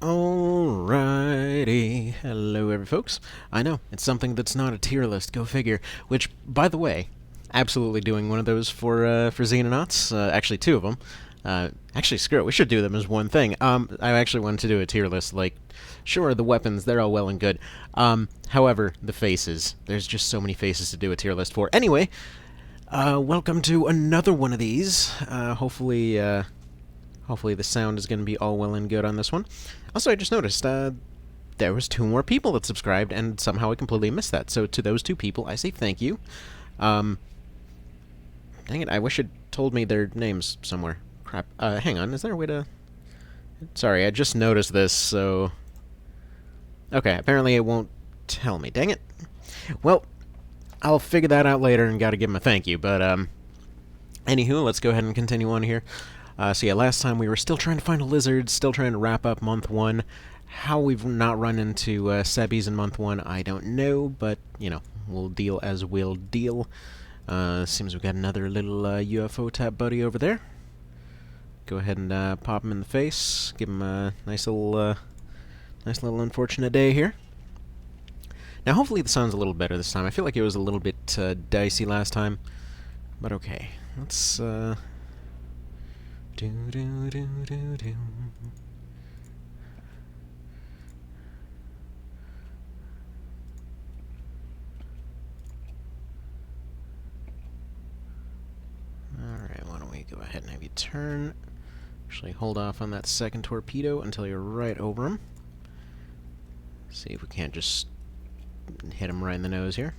Alrighty. Hello, folks. I know, it's something that's not a tier list, go figure. Which, by the way, absolutely doing one of those for Xenonauts. Actually, two of them. Actually, screw it, we should do them as one thing. I actually wanted to do a tier list, like, sure, the weapons, they're all well and good. However, the faces. There's just so many faces to do a tier list for. Anyway, welcome to another one of these. Hopefully the sound is going to be all well and good on this one. Also, I just noticed there was 2 more people that subscribed, and somehow I completely missed that. So to those 2 people, I say thank you. Dang it, I wish it told me their names somewhere. Crap. Hang on, is there a way to... Sorry, I just noticed this, so... Okay, apparently it won't tell me. Dang it. Well, I'll figure that out later and gotta give him a thank you, but, anywho, let's go ahead and continue on here. So yeah, last time we were still trying to find a lizard, still trying to wrap up month 1. How we've not run into Sebbies in month 1, I don't know, but, you know, we'll deal as we'll deal. Seems we've got another little UFO type buddy over there. Go ahead and pop him in the face, give him a nice little unfortunate day here. Now, hopefully the sound's a little better this time. I feel like it was a little bit dicey last time, but okay. Let's do do do do do. Alright, why don't we go ahead and have you turn. Actually, hold off on that second torpedo until you're right over him. See if we can't just hit him right in the nose here.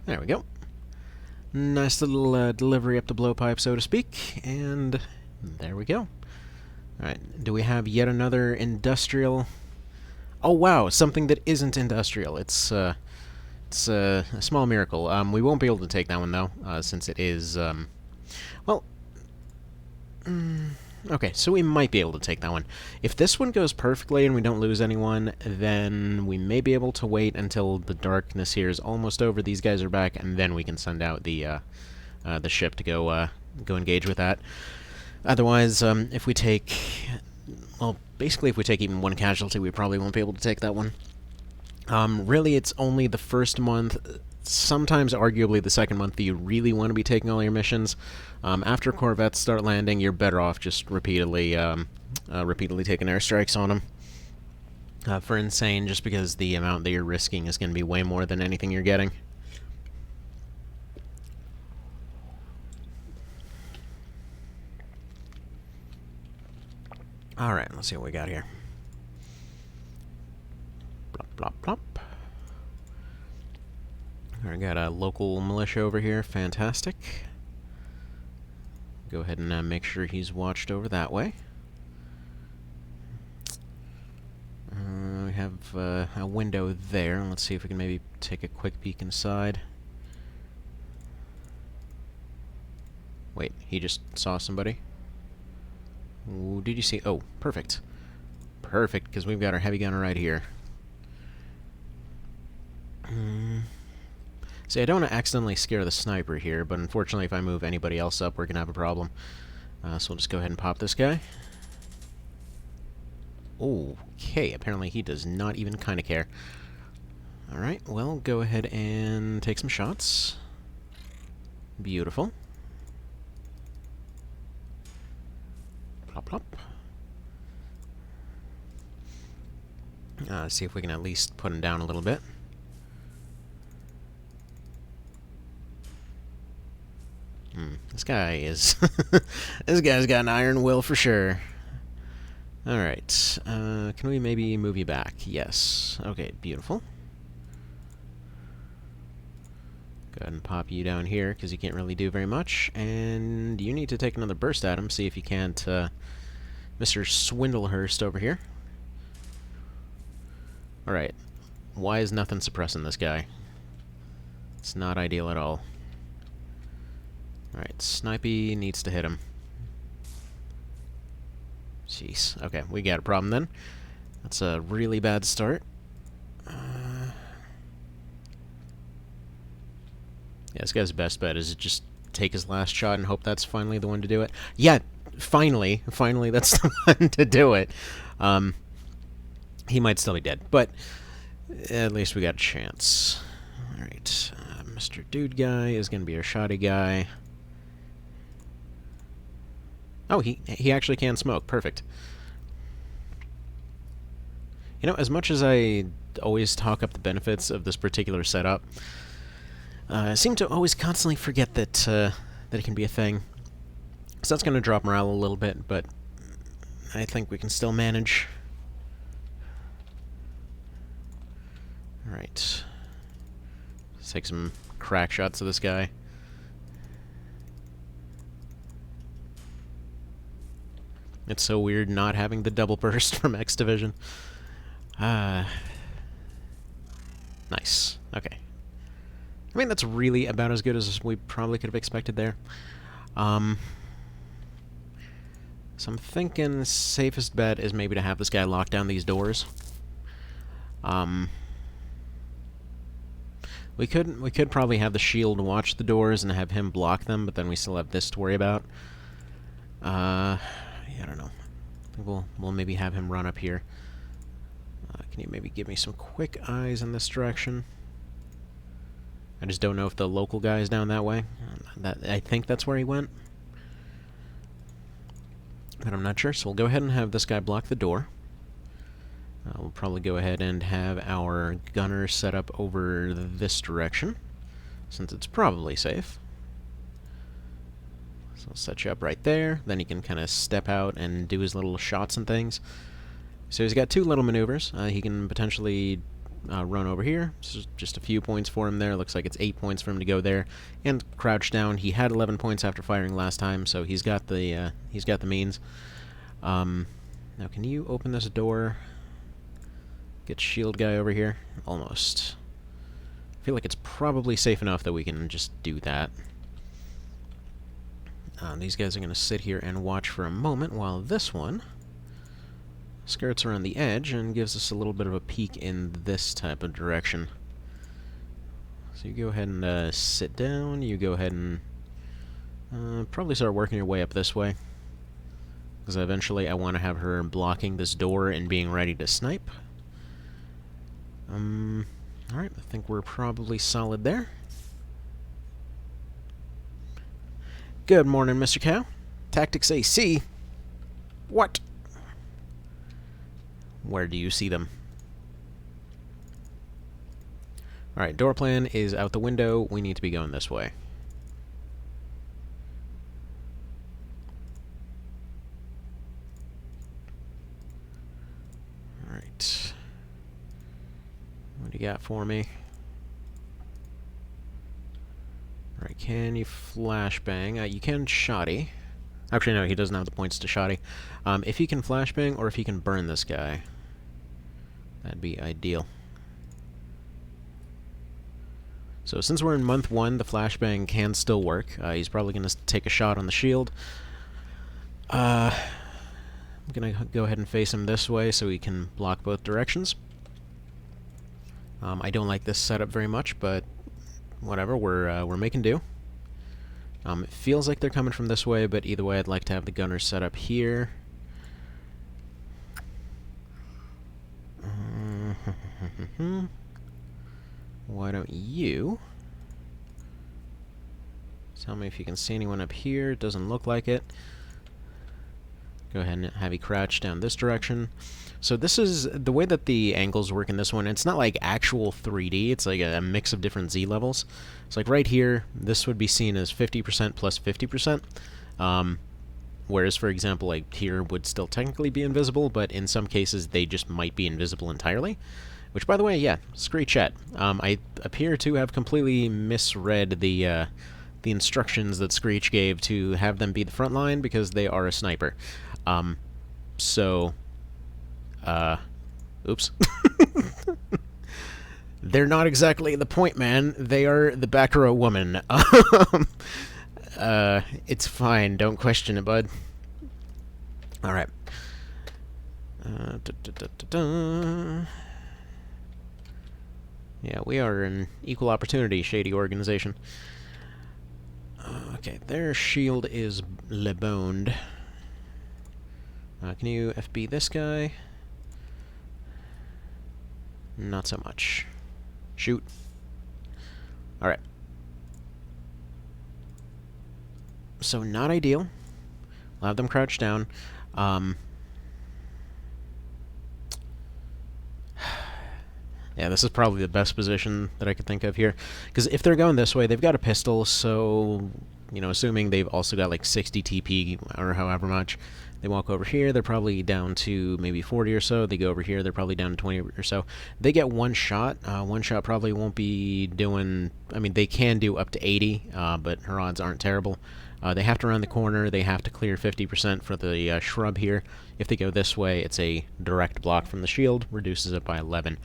There we go. Nice little delivery up the blowpipe, so to speak, and there we go. Alright, do we have yet another industrial... Oh wow, something that isn't industrial. It's a small miracle. We won't be able to take that one, though, since it is, well... okay, so we might be able to take that one. If this one goes perfectly and we don't lose anyone, then we may be able to wait until the darkness here is almost over, these guys are back, and then we can send out the ship to go engage with that. Otherwise, if we take... Well, basically if we take even one casualty, we probably won't be able to take that one. Really, it's only the first month, sometimes arguably the second month, that you really want to be taking all your missions. After corvettes start landing, you're better off just repeatedly taking airstrikes on them. For insane, just because the amount that you're risking is going to be way more than anything you're getting. Alright, let's see what we got here. Plop, plop, plop. Alright, got a local militia over here. Fantastic. Go ahead and make sure he's watched over that way. We have a window there. Let's see if we can maybe take a quick peek inside. Wait, he just saw somebody? Ooh, did you see? Oh, perfect. Perfect, because we've got our heavy gunner right here. See, I don't want to accidentally scare the sniper here, but unfortunately if I move anybody else up, we're going to have a problem. So we'll just go ahead and pop this guy. Okay, apparently he does not even kind of care. Alright, well, go ahead and take some shots. Beautiful. Plop, plop. See if we can at least put him down a little bit. This guy is... this guy's got an iron will for sure. Alright, can we maybe move you back? Yes. Okay, beautiful. Go ahead and pop you down here, because you can't really do very much. And you need to take another burst at him, see if you can't, Mr. Swindlehurst over here. Alright. Why is nothing suppressing this guy? It's not ideal at all. Alright, Snipey needs to hit him. Jeez. Okay, we got a problem then. That's a really bad start. Yeah, this guy's best bet is to just take his last shot and hope that's finally the one to do it. Yeah, finally, that's the one to do it. He might still be dead, but at least we got a chance. Alright, Mr. Dude Guy is going to be our shoddy guy. Oh, he actually can smoke. Perfect. You know, as much as I always talk up the benefits of this particular setup, I seem to always constantly forget that that it can be a thing. So that's going to drop morale a little bit, but I think we can still manage. Alright. Let's take some crack shots of this guy. It's so weird not having the double burst from X Division. Nice. Okay. I mean, that's really about as good as we probably could have expected there. So I'm thinking safest bet is maybe to have this guy lock down these doors. We could probably have the shield watch the doors and have him block them, but then we still have this to worry about. Yeah, I don't know. I think we'll maybe have him run up here. Can you maybe give me some quick eyes in this direction? I just don't know if the local guy is down that way. I think that's where he went. But I'm not sure, so we'll go ahead and have this guy block the door. We'll probably go ahead and have our gunner set up over this direction, since it's probably safe. So I'll set you up right there, then he can kind of step out and do his little shots and things. So he's got two little maneuvers. He can potentially run over here. So just a few points for him there. Looks like it's 8 points for him to go there. And crouch down. He had 11 points after firing last time, so he's got the means. Now, can you open this door? Get shield guy over here. Almost. I feel like it's probably safe enough that we can just do that. These guys are going to sit here and watch for a moment while this one skirts around the edge and gives us a little bit of a peek in this type of direction. So you go ahead and sit down. You go ahead and probably start working your way up this way, because eventually I want to have her blocking this door and being ready to snipe. Alright, I think we're probably solid there. Good morning, Mr. Cow. Tactics AC. What? Where do you see them? Alright, door plan is out the window. We need to be going this way. Alright. What do you got for me? Alright, can you flashbang? You can shoddy. Actually, no, he doesn't have the points to shoddy. If he can flashbang or if he can burn this guy, that'd be ideal. So since we're in month 1, the flashbang can still work. He's probably going to take a shot on the shield. I'm going to go ahead and face him this way so he can block both directions. I don't like this setup very much, but whatever, we're making do. It feels like they're coming from this way, but either way I'd like to have the gunner set up here. Why don't you tell me if you can see anyone up here? It doesn't look like it. Go ahead and have you crouch down this direction. So this is the way that the angles work in this one. It's not like actual 3D. It's like a mix of different Z levels. It's like right here, this would be seen as 50% plus 50%. Whereas, for example, like here would still technically be invisible, but in some cases they just might be invisible entirely. Which, by the way, yeah, screech chat. I appear to have completely misread the instructions that Screech gave to have them be the front line because they are a sniper. Oops. They're not exactly the point man. They are the back row woman. It's fine. Don't question it, bud. Alright. Yeah, we are an equal opportunity shady organization. Okay, their shield is leboned. Can you FB this guy? Not so much. Shoot. Alright. So, not ideal. We'll have them crouch down. Yeah, this is probably the best position that I could think of here. Because if they're going this way, they've got a pistol, so, you know, assuming they've also got like 60 TP or however much, they walk over here, they're probably down to maybe 40 or so. They go over here, they're probably down to 20 or so. They get one shot. One shot probably won't be doing... I mean, they can do up to 80, but her odds aren't terrible. They have to round the corner. They have to clear 50% for the shrub here. If they go this way, it's a direct block from the shield, reduces it by 11.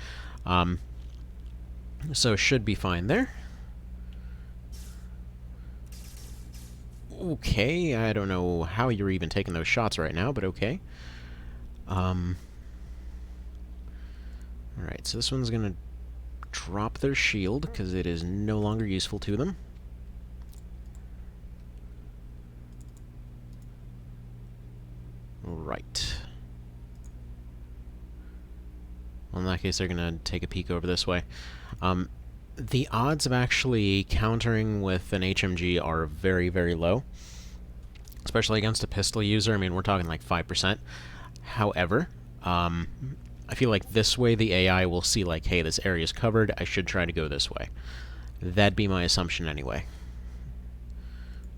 So should be fine there. Okay, I don't know how you're even taking those shots right now, but okay. Alright, so this one's gonna drop their shield, because it is no longer useful to them. Right. Well, in that case, they're going to take a peek over this way. The odds of actually countering with an HMG are very, very low. Especially against a pistol user. I mean, we're talking like 5%. However, I feel like this way the AI will see like, hey, this area is covered, I should try to go this way. That'd be my assumption anyway.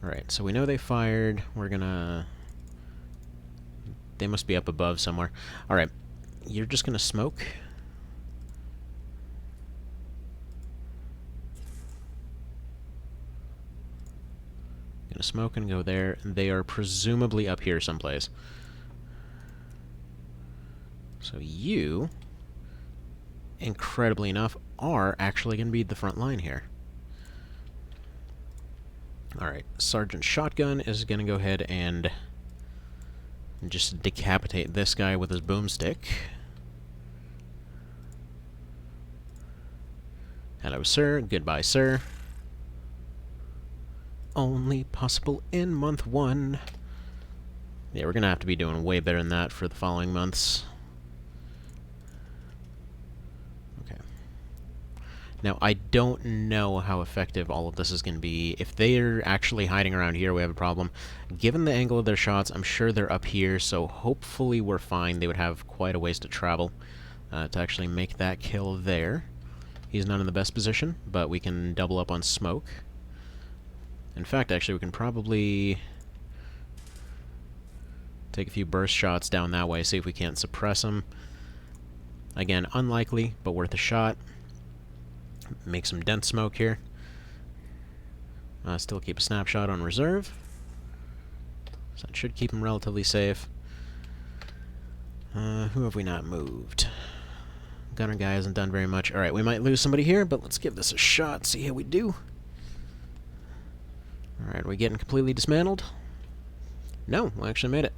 Alright, so we know they fired. We're gonna... They must be up above somewhere. Alright, you're just gonna smoke. Gonna smoke and go there. They are presumably up here someplace. So you, incredibly enough, are actually gonna be the front line here. Alright, Sergeant Shotgun is gonna go ahead and just decapitate this guy with his boomstick. Hello, sir. Goodbye, sir. Only possible in month 1. Yeah, we're gonna have to be doing way better than that for the following months. Okay. Now, I don't know how effective all of this is going to be. If they're actually hiding around here, we have a problem. Given the angle of their shots, I'm sure they're up here, so hopefully we're fine. They would have quite a ways to travel to actually make that kill there. He's not in the best position, but we can double up on smoke. In fact, actually, we can probably take a few burst shots down that way, see if we can't suppress him. Again, unlikely, but worth a shot. Make some dense smoke here. Still keep a snapshot on reserve. So that should keep him relatively safe. Who have we not moved? Gunner guy hasn't done very much. Alright, we might lose somebody here, but let's give this a shot, see how we do. Alright, are we getting completely dismantled? No, we actually made it.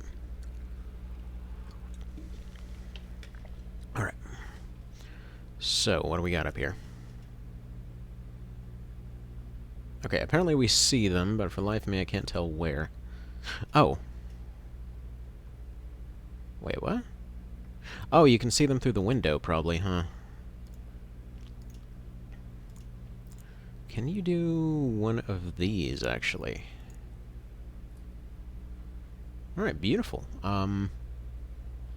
Alright. So, what do we got up here? Okay, apparently we see them, but for the life of me I can't tell where. Oh. Wait, what? Oh, you can see them through the window, probably, huh? Can you do one of these, actually? Alright, beautiful. I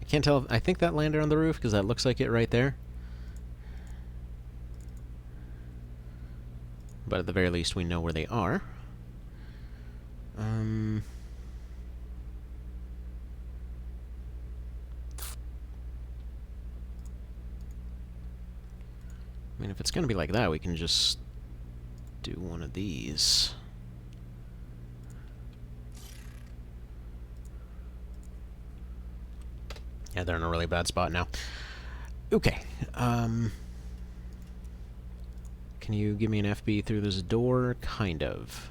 can't tell if... I think that landed on the roof, because that looks like it right there. But at the very least, we know where they are. I mean, if it's going to be like that, we can just do one of these. Yeah, they're in a really bad spot now. Okay. Can you give me an FB through this door? Kind of.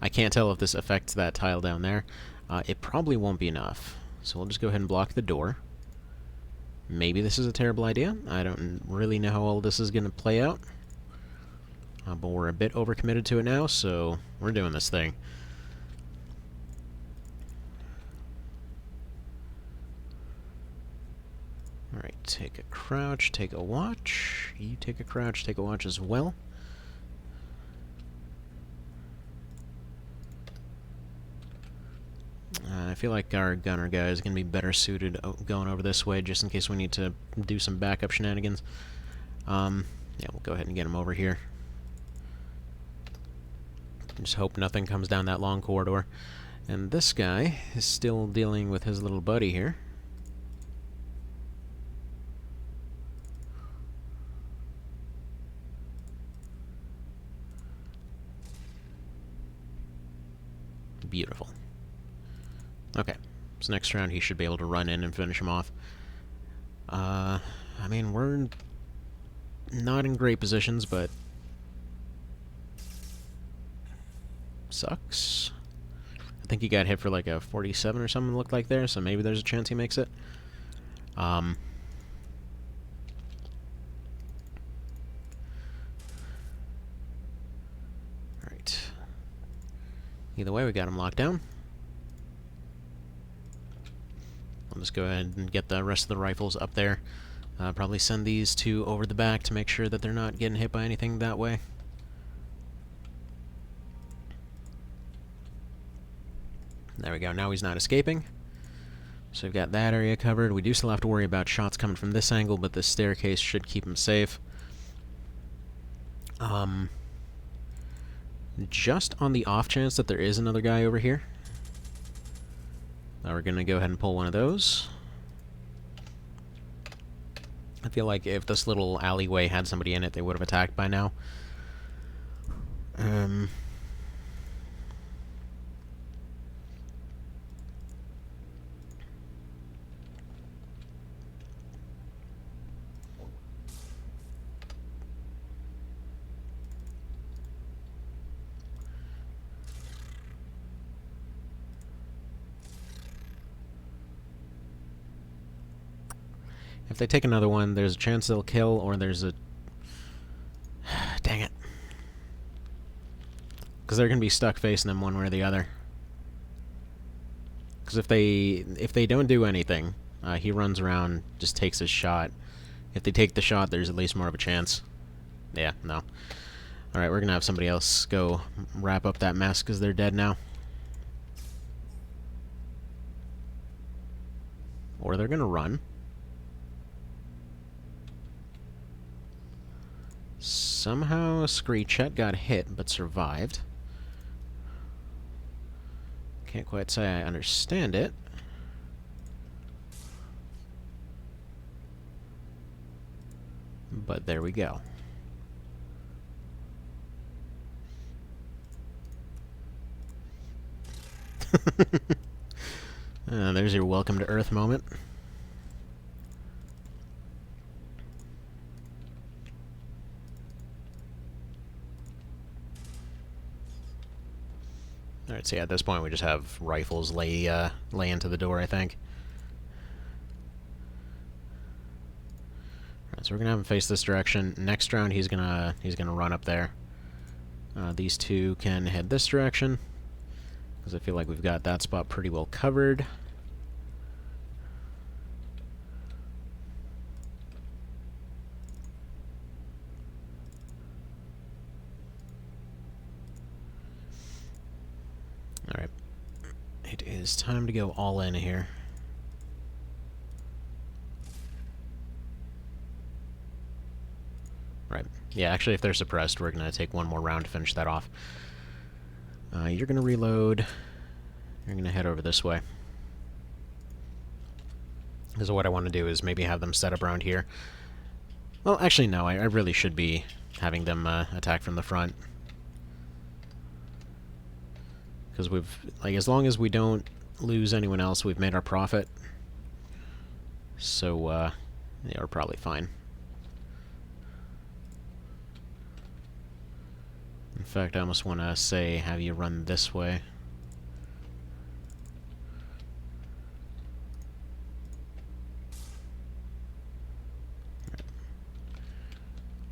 I can't tell if this affects that tile down there. It probably won't be enough. So we'll just go ahead and block the door. Maybe this is a terrible idea. I don't really know how all this is going to play out. But we're a bit overcommitted to it now, so we're doing this thing. take a crouch, take a watch. You take a crouch, take a watch as well. I feel like our gunner guy is going to be better suited going over this way, just in case we need to do some backup shenanigans. Yeah, we'll go ahead and get him over here. Just hope nothing comes down that long corridor. And this guy is still dealing with his little buddy here. Beautiful. Okay, so next round he should be able to run in and finish him off. I mean, we're not in great positions, but sucks. I think he got hit for like a 47 or something, looked like there, so maybe there's a chance he makes it. Alright. Either way, we got him locked down. I'll just go ahead and get the rest of the rifles up there. Probably send these two over the back to make sure that they're not getting hit by anything that way. There we go, now he's not escaping. So we've got that area covered. We do still have to worry about shots coming from this angle, but this staircase should keep him safe. Just on the off chance that there is another guy over here, we're going to go ahead and pull one of those. I feel like if this little alleyway had somebody in it, they would have attacked by now. If they take another one, there's a chance they'll kill, or there's a... Dang it. Because they're going to be stuck facing them one way or the other. Because if they don't do anything, he runs around, just takes his shot. If they take the shot, there's at least more of a chance. Yeah, no. Alright, we're going to have somebody else go wrap up that mess, because they're dead now. Or they're going to run. Somehow Screechet got hit, but survived. Can't quite say I understand it. But there we go. There's your welcome to Earth moment. Alright, so yeah, at this point we just have rifles lay into the door, I think. Alright, so we're gonna have him face this direction. Next round he's gonna run up there. These two can head this direction, because I feel like we've got that spot pretty well covered. Alright. It is time to go all in here. Right. Yeah, actually, if they're suppressed, we're going to take one more round to finish that off. You're going to reload. You're going to head over this way. Because what I want to do is maybe have them set up around here. Well, actually, no. I really should be having them attack from the front. Because as long as we don't lose anyone else, we've made our profit. So, yeah, we're probably fine. In fact, I almost want to say, have you run this way. Right.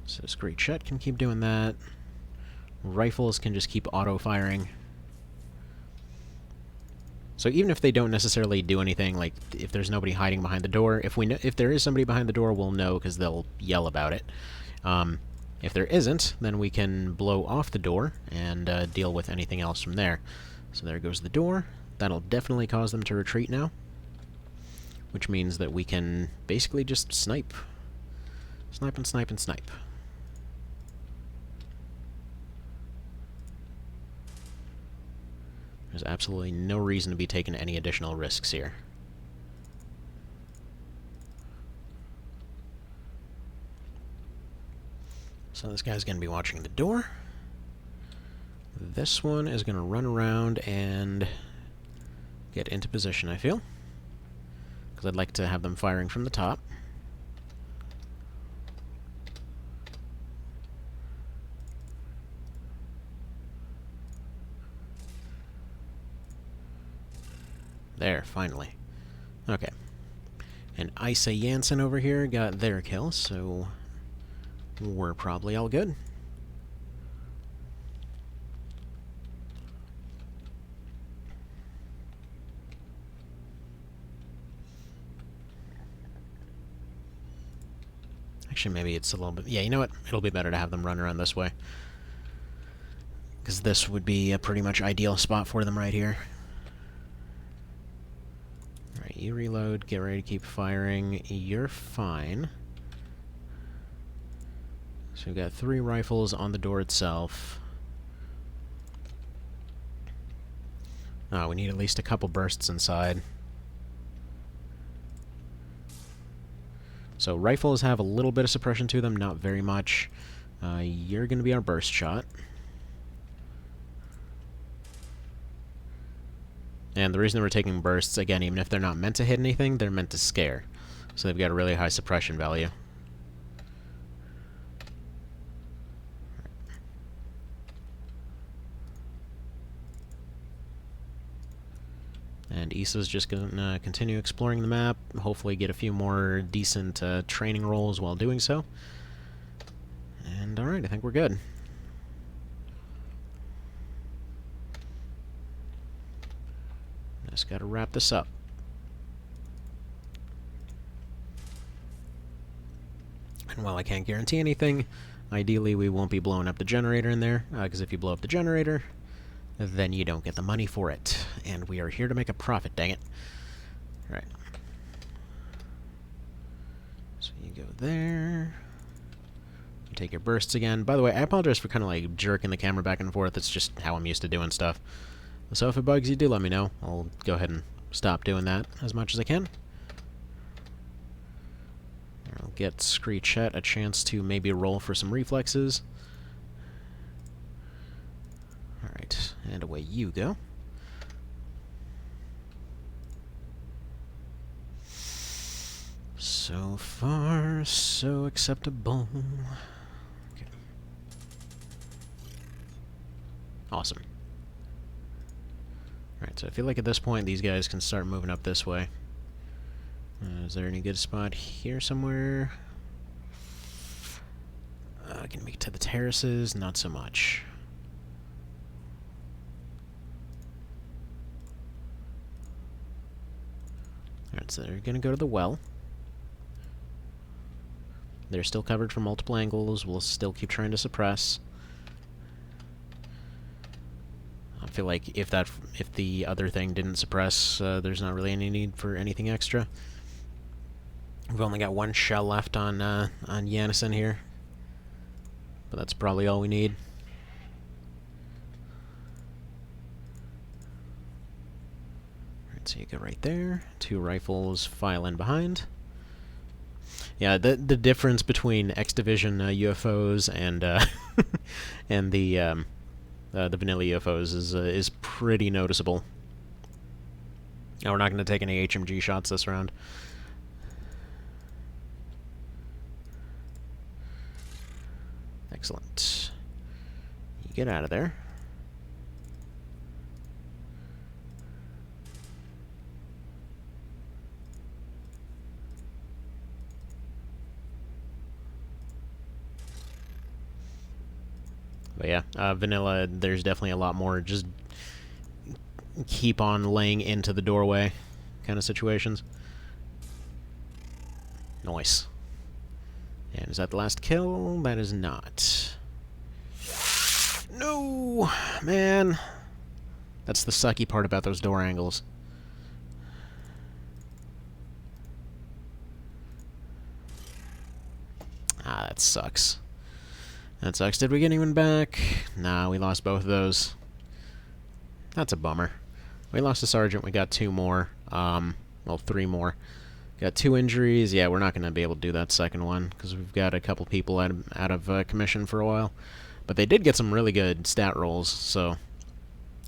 So Screechet can keep doing that. Rifles can just keep auto-firing. So even if they don't necessarily do anything, like if there's nobody hiding behind the door, if there is somebody behind the door, we'll know because they'll yell about it. If there isn't, then we can blow off the door and deal with anything else from there. So there goes the door. That'll definitely cause them to retreat now, which means that we can basically just snipe. Snipe and snipe and snipe. There's absolutely no reason to be taking any additional risks here. So this guy's going to be watching the door. This one is going to run around and get into position, I feel. Because I'd like to have them firing from the top. There, finally. Okay. And Isa Jansen over here got their kill, so we're probably all good. Actually, maybe it's a little bit... Yeah, you know what? It'll be better to have them run around this way. Because this would be a pretty much ideal spot for them right here. Alright, you reload, get ready to keep firing. You're fine. So we've got 3 rifles on the door itself. Oh, we need at least a couple bursts inside. So rifles have a little bit of suppression to them, not very much. You're going to be our burst shot. And the reason we're taking bursts, again, even if they're not meant to hit anything, they're meant to scare. So they've got a really high suppression value. And Issa's just going to continue exploring the map, hopefully get a few more decent training rolls while doing so. And alright, I think we're good. Just gotta wrap this up. And while I can't guarantee anything, ideally we won't be blowing up the generator in there, because if you blow up the generator, then you don't get the money for it. And we are here to make a profit, dang it. Alright. So you go there. You take your bursts again. By the way, I apologize for kind of like jerking the camera back and forth. It's just how I'm used to doing stuff. So if it bugs you, do let me know. I'll go ahead and stop doing that as much as I can. I'll get Screechet a chance to maybe roll for some reflexes. Alright, and away you go. So far, so acceptable. Okay. Awesome. Alright, so I feel like at this point these guys can start moving up this way. Is there any good spot here somewhere? Can make it to the terraces? Not so much. Alright, so they're gonna go to the well. They're still covered from multiple angles. We'll still keep trying to suppress. I feel like if the other thing didn't suppress, there's not really any need for anything extra. We've only got 1 shell left on Jansen here, but that's probably all we need. Alright, so you go right there. 2 rifles file in behind. Yeah, the difference between X Division UFOs and and the vanilla UFOs is pretty noticeable. Now we're not going to take any HMG shots this round. Excellent. You get out of there. But yeah, vanilla, there's definitely a lot more just keep on laying into the doorway kind of situations. Nice. And is that the last kill? That is not. No! Man. That's the sucky part about those door angles. Ah, that sucks. That sucks. Did we get anyone back? Nah, we lost both of those. That's a bummer. We lost a sergeant. We got 2 more. Well, 3 more. Got 2 injuries. Yeah, we're not going to be able to do that second one because we've got a couple people out of commission for a while. But they did get some really good stat rolls, so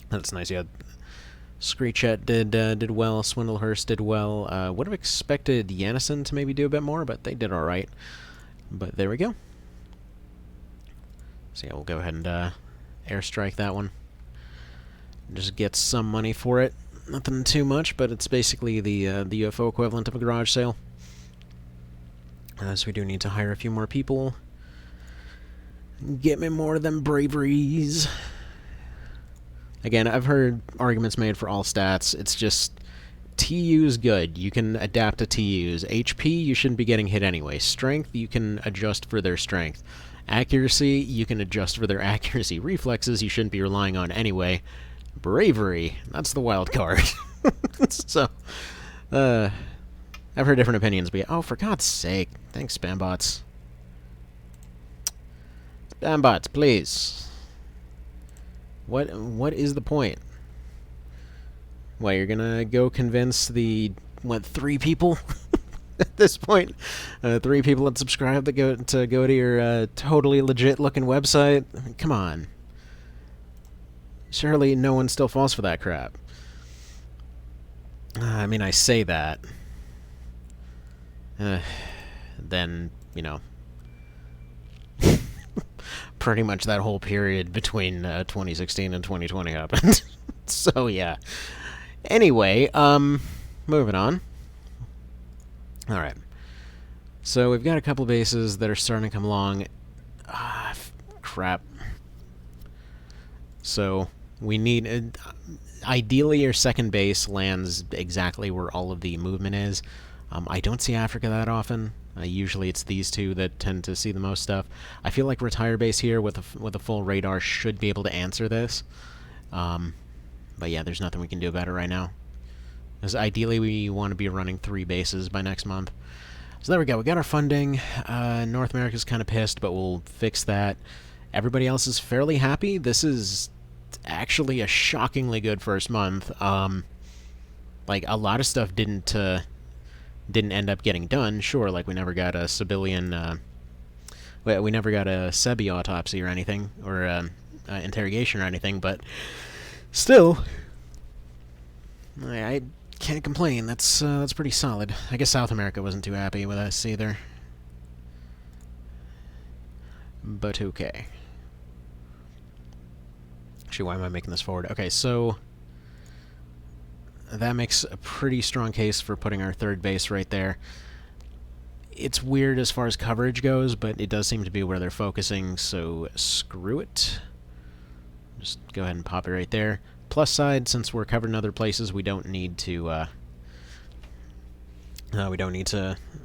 that's nice. Yeah, Screechet did well. Swindlehurst did well. Would have expected Yannison to maybe do a bit more, but they did all right. But there we go. So yeah, we'll go ahead and airstrike that one. Just get some money for it. Nothing too much, but it's basically the UFO equivalent of a garage sale. So we do need to hire a few more people. Get me more of them braveries. Again, I've heard arguments made for all stats. It's just TU's good. You can adapt to TU's. HP, you shouldn't be getting hit anyway. Strength, you can adjust for their strength. Accuracy, you can adjust for their accuracy. Reflexes, you shouldn't be relying on anyway. Bravery, that's the wild card. So, I've heard different opinions, but oh, for God's sake. Thanks, Spambots. Spambots, please. What is the point? What, you're gonna go convince the, 3 people? At this point, 3 people that subscribe that go to your totally legit-looking website? I mean, come on. Surely no one still falls for that crap. I mean, I say that. Then, you know, pretty much that whole period between 2016 and 2020 happened. So, yeah. Anyway, moving on. Alright. So, we've got a couple bases that are starting to come along. Ah, crap. So, we need... ideally, your second base lands exactly where all of the movement is. I don't see Africa that often. Usually it's these two that tend to see the most stuff. I feel like Retire Base here with a full radar should be able to answer this. But yeah, there's nothing we can do about it right now. Because ideally we want to be running 3 bases by next month. So there we go. We got our funding. North America's kind of pissed, but we'll fix that. Everybody else is fairly happy. This is actually a shockingly good first month. Like, a lot of stuff didn't end up getting done. Sure, like we never got a civilian, we never got a Sebi autopsy or anything, or interrogation or anything, but still, I can't complain. That's pretty solid. I guess South America wasn't too happy with us either. But okay. Actually, why am I making this forward? Okay, so that makes a pretty strong case for putting our third base right there. It's weird as far as coverage goes, but it does seem to be where they're focusing, so screw it. Just go ahead and pop it right there. Plus side, since we're covered in other places, we don't need to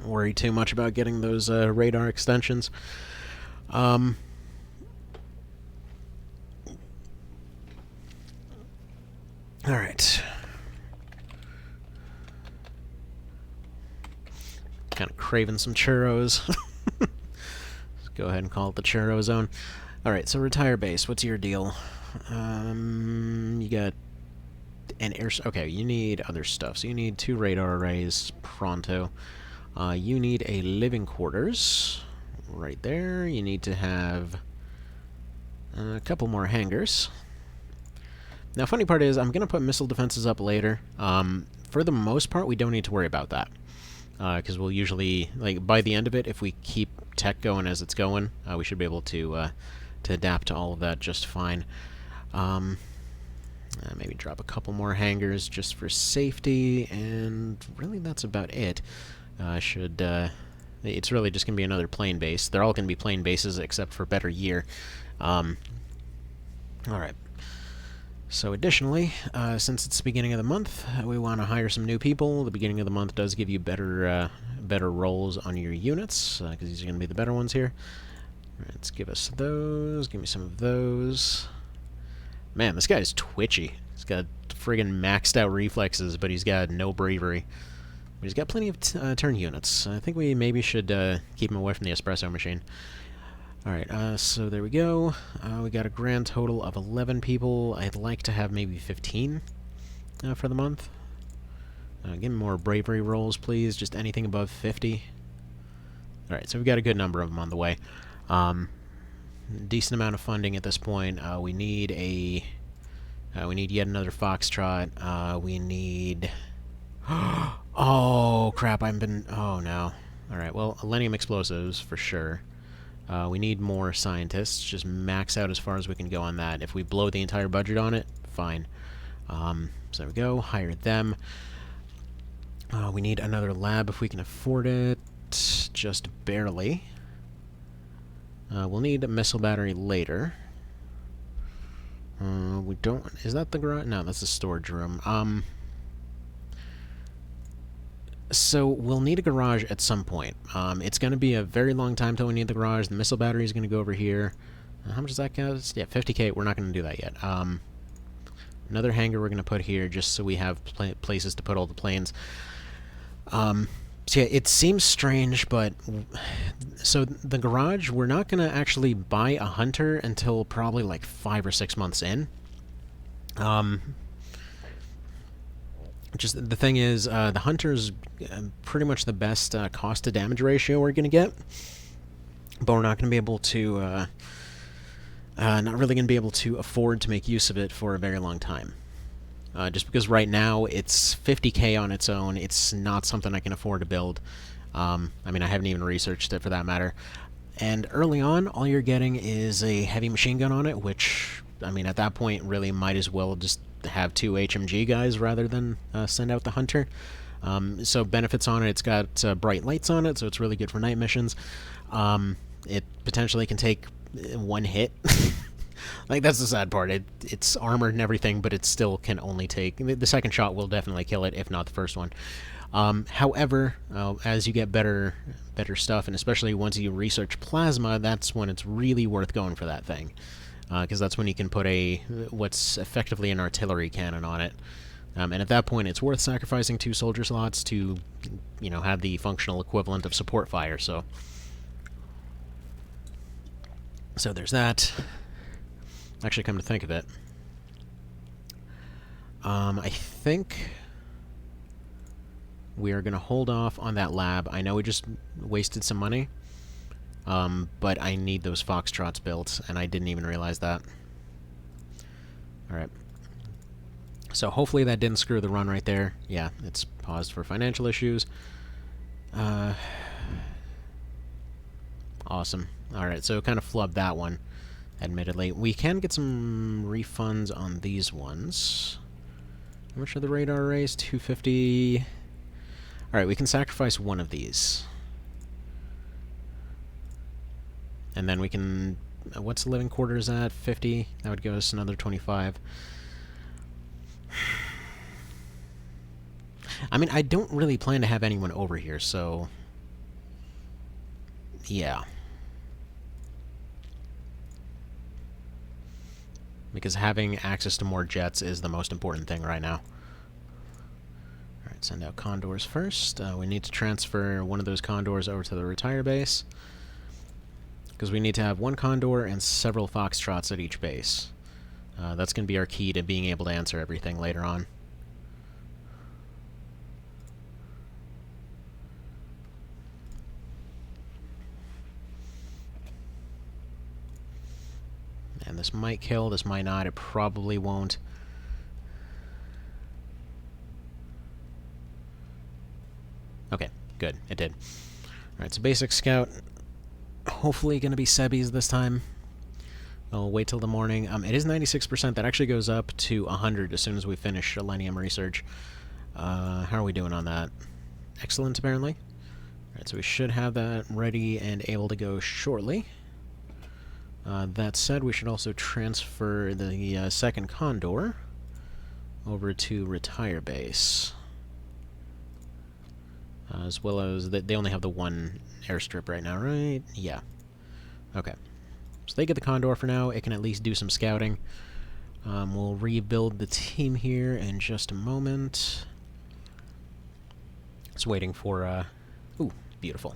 worry too much about getting those radar extensions. Alright. Kind of craving some churros. Let's go ahead and call it the churro zone. Alright, so Retire Base, what's your deal? You got an air... Okay, you need other stuff. So you need 2 radar arrays pronto. You need a living quarters right there. You need to have a couple more hangars. Now, funny part is, I'm going to put missile defenses up later. For the most part, we don't need to worry about that. Because we'll usually, like, by the end of it, if we keep tech going as it's going, we should be able to adapt to all of that just fine. Maybe drop a couple more hangars just for safety, and really that's about it. It's really just going to be another plane base. They're all going to be plane bases except for Better Year. Alright. So additionally, since it's the beginning of the month, we want to hire some new people. The beginning of the month does give you better rolls on your units, because these are going to be the better ones here. All right, let's give us those. Give me some of those. Man, this guy is twitchy. He's got friggin' maxed out reflexes, but he's got no bravery. But he's got plenty of turn units. I think we maybe should keep him away from the espresso machine. Alright, so there we go. We got a grand total of 11 people. I'd like to have maybe 15 for the month. Give me more bravery rolls, please. Just anything above 50. Alright, so we've got a good number of them on the way. Decent amount of funding at this point. We need yet another Foxtrot. We need... Oh, crap, oh, no. Alright, well, Millennium Explosives, for sure. We need more scientists. Just max out as far as we can go on that. If we blow the entire budget on it, fine. So there we go. Hire them. We need another lab if we can afford it. Just barely. We'll need a missile battery later. We don't... Is that the garage? No, that's the storage room. So we'll need a garage at some point. It's going to be a very long time till we need the garage. The missile battery is going to go over here. How much does that cost? Yeah, 50k. We're not going to do that yet. Another hangar we're going to put here just so we have places to put all the planes. So yeah, it seems strange, but... So the garage, we're not going to actually buy a hunter until probably like 5 or 6 months in. Just the thing is, the hunter's pretty much the best cost to damage ratio we're going to get, but we're not going to be able to, not really going to be able to afford to make use of it for a very long time. Just because right now it's 50k on its own, it's not something I can afford to build. I mean, I haven't even researched it for that matter. And early on, all you're getting is a heavy machine gun on it, which, I mean, at that point, really might as well just have 2 HMG guys rather than send out the hunter. So benefits on it, it's got bright lights on it, so it's really good for night missions. It potentially can take 1 hit. Like, that's the sad part. It's armored and everything, but it still can only take... The second shot will definitely kill it, if not the first one. However, as you get better stuff, and especially once you research plasma, that's when it's really worth going for that thing. Because that's when you can put what's effectively an artillery cannon on it. And at that point, it's worth sacrificing 2 soldier slots to, you know, have the functional equivalent of support fire, so there's that. Actually, come to think of it, I think we are going to hold off on that lab. I know we just wasted some money. But I need those Foxtrots built, and I didn't even realize that. Alright. So hopefully that didn't screw the run right there. Yeah, it's paused for financial issues. Awesome. Alright, so kind of flubbed that one, admittedly. We can get some refunds on these ones. How much are the radar arrays? 250... Alright, we can sacrifice one of these. And then we can... What's the living quarters at? 50? That would give us another 25. I mean, I don't really plan to have anyone over here, so... Yeah. Because having access to more jets is the most important thing right now. Alright, send out Condors first. We need to transfer one of those Condors over to the retire base. Because we need to have 1 Condor and several Foxtrots at each base. That's going to be our key to being able to answer everything later on. And this might kill, this might not, it probably won't. Okay, good, it did. Alright, so basic scout. Hopefully going to be Sebby's this time. I'll wait till the morning. It is 96%. That actually goes up to 100 as soon as we finish Selenium research. How are we doing on that? Excellent, apparently. Alright, so we should have that ready and able to go shortly. That said, we should also transfer the second Condor. over to retire base. As well as they only have the one airstrip right now, right? Yeah. Okay. So they get the Condor for now. It can at least do some scouting. We'll rebuild the team here in just a moment. It's waiting for, ooh, beautiful.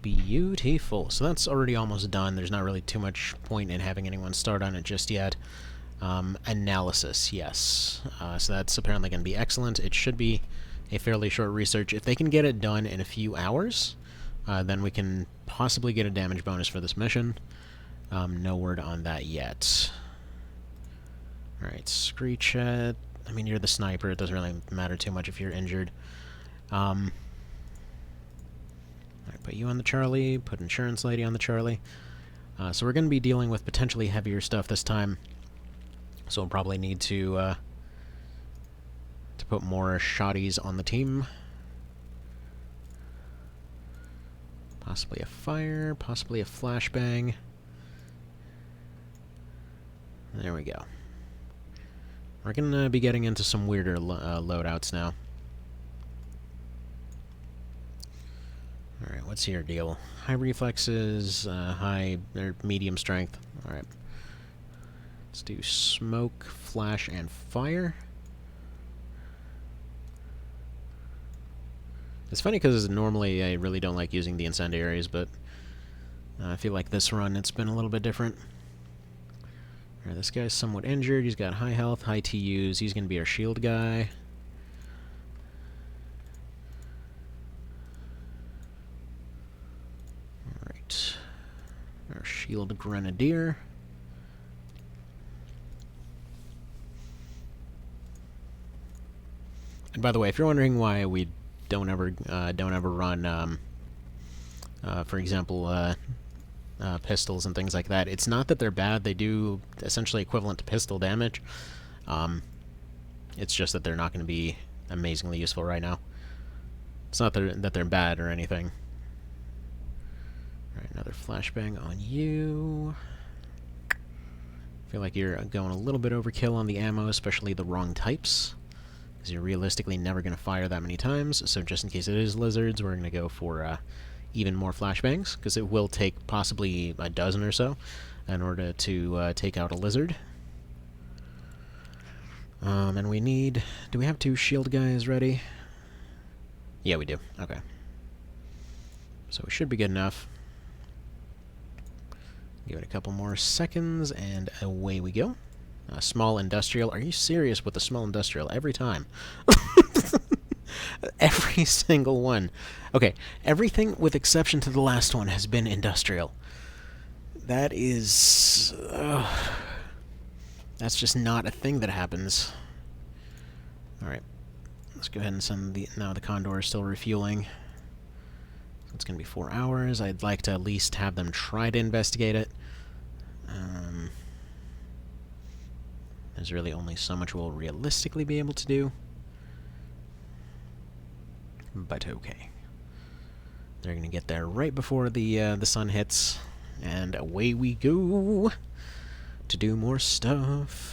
Beautiful. So that's already almost done. There's not really too much point in having anyone start on it just yet. Analysis, yes. So that's apparently going to be excellent. It should be a fairly short research. If they can get it done in a few hours, then we can possibly get a damage bonus for this mission. No word on that yet. Alright, Screech it. I mean, you're the sniper. It doesn't really matter too much if you're injured. Alright, put you on the Charlie. Put Insurance Lady on the Charlie. So we're going to be dealing with potentially heavier stuff this time. So we'll probably need to put more shotties on the team. Possibly a fire, possibly a flashbang. There we go. We're going to be getting into some weirder loadouts now. Alright, what's your deal? High reflexes, high or medium strength. Alright. Let's do smoke, flash, and fire. It's funny because normally I really don't like using the incendiaries, but I feel like this run it's been a little bit different. Alright, this guy's somewhat injured. He's got high health, high TUs. He's going to be our shield guy. Alright. Our shield grenadier. And by the way, if you're wondering why we don't ever run, for example, pistols and things like that, it's not that they're bad. They do essentially equivalent to pistol damage. It's just that they're not going to be amazingly useful right now. It's not that they're bad or anything. Alright, another flashbang on you. I feel like you're going a little bit overkill on the ammo, especially the wrong types. Because you're realistically never going to fire that many times, so just in case it is lizards, we're going to go for even more flashbangs, because it will take possibly a dozen or so in order to take out a lizard. And we need... do we have 2 shield guys ready? Yeah, we do. Okay. So we should be good enough. Give it a couple more seconds, and away we go. Small industrial. Are you serious with the small industrial every time? Every single one. Okay, everything with exception to the last one has been industrial. That is... that's just not a thing that happens. Alright. Let's go ahead and send the... now the Condor is still refueling. So it's going to be 4 hours. I'd like to at least have them try to investigate it. There's really only so much we'll realistically be able to do. But okay. They're going to get there right before the sun hits. And away we go to do more stuff.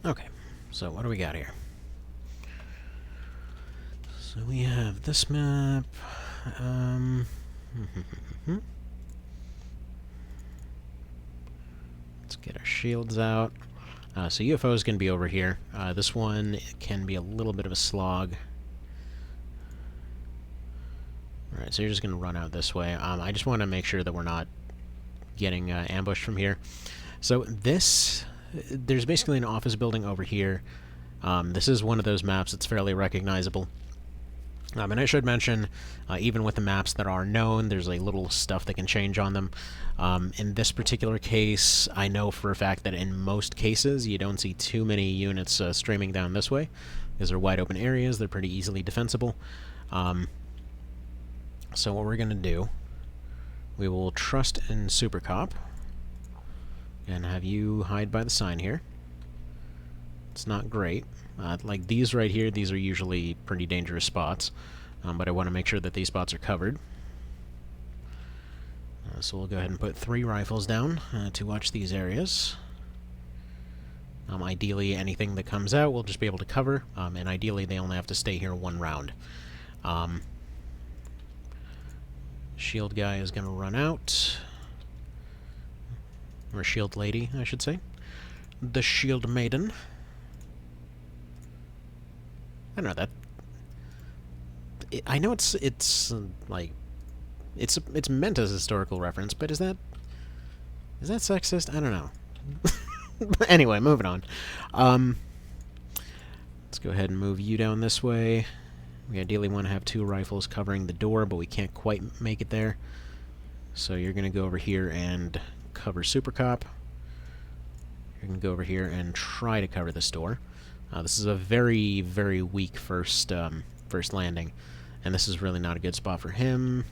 Okay, so what do we got here? So we have this map. Let's get our shields out. So UFO is going to be over here. This one can be a little bit of a slog. Alright, so you're just going to run out this way. I just want to make sure that we're not getting ambushed from here. So this... there's basically an office building over here. This is one of those maps that's fairly recognizable. And I should mention, even with the maps that are known, there's a little stuff that can change on them. In this particular case, I know for a fact that in most cases, you don't see too many units streaming down this way. These are wide open areas, they're pretty easily defensible. So what we're going to do, we will trust in Super Cop, and have you hide by the sign here. It's not great. Like these right here, these are usually pretty dangerous spots, but I want to make sure that these spots are covered. So we'll go ahead and put 3 rifles down to watch these areas. Ideally, anything that comes out we'll just be able to cover, and ideally they only have to stay here 1 round. Shield guy is going to run out. Or shield lady, I should say. The shield maiden. I don't know that. I know it's like it's meant as a historical reference, but is that sexist? I don't know. Anyway, moving on. Let's go ahead and move you down this way. We ideally want to have 2 rifles covering the door, but we can't quite make it there. So you're going to go over here and cover Super Cop. You're going to go over here and try to cover this door. This is a very, very weak first landing, and this is really not a good spot for him.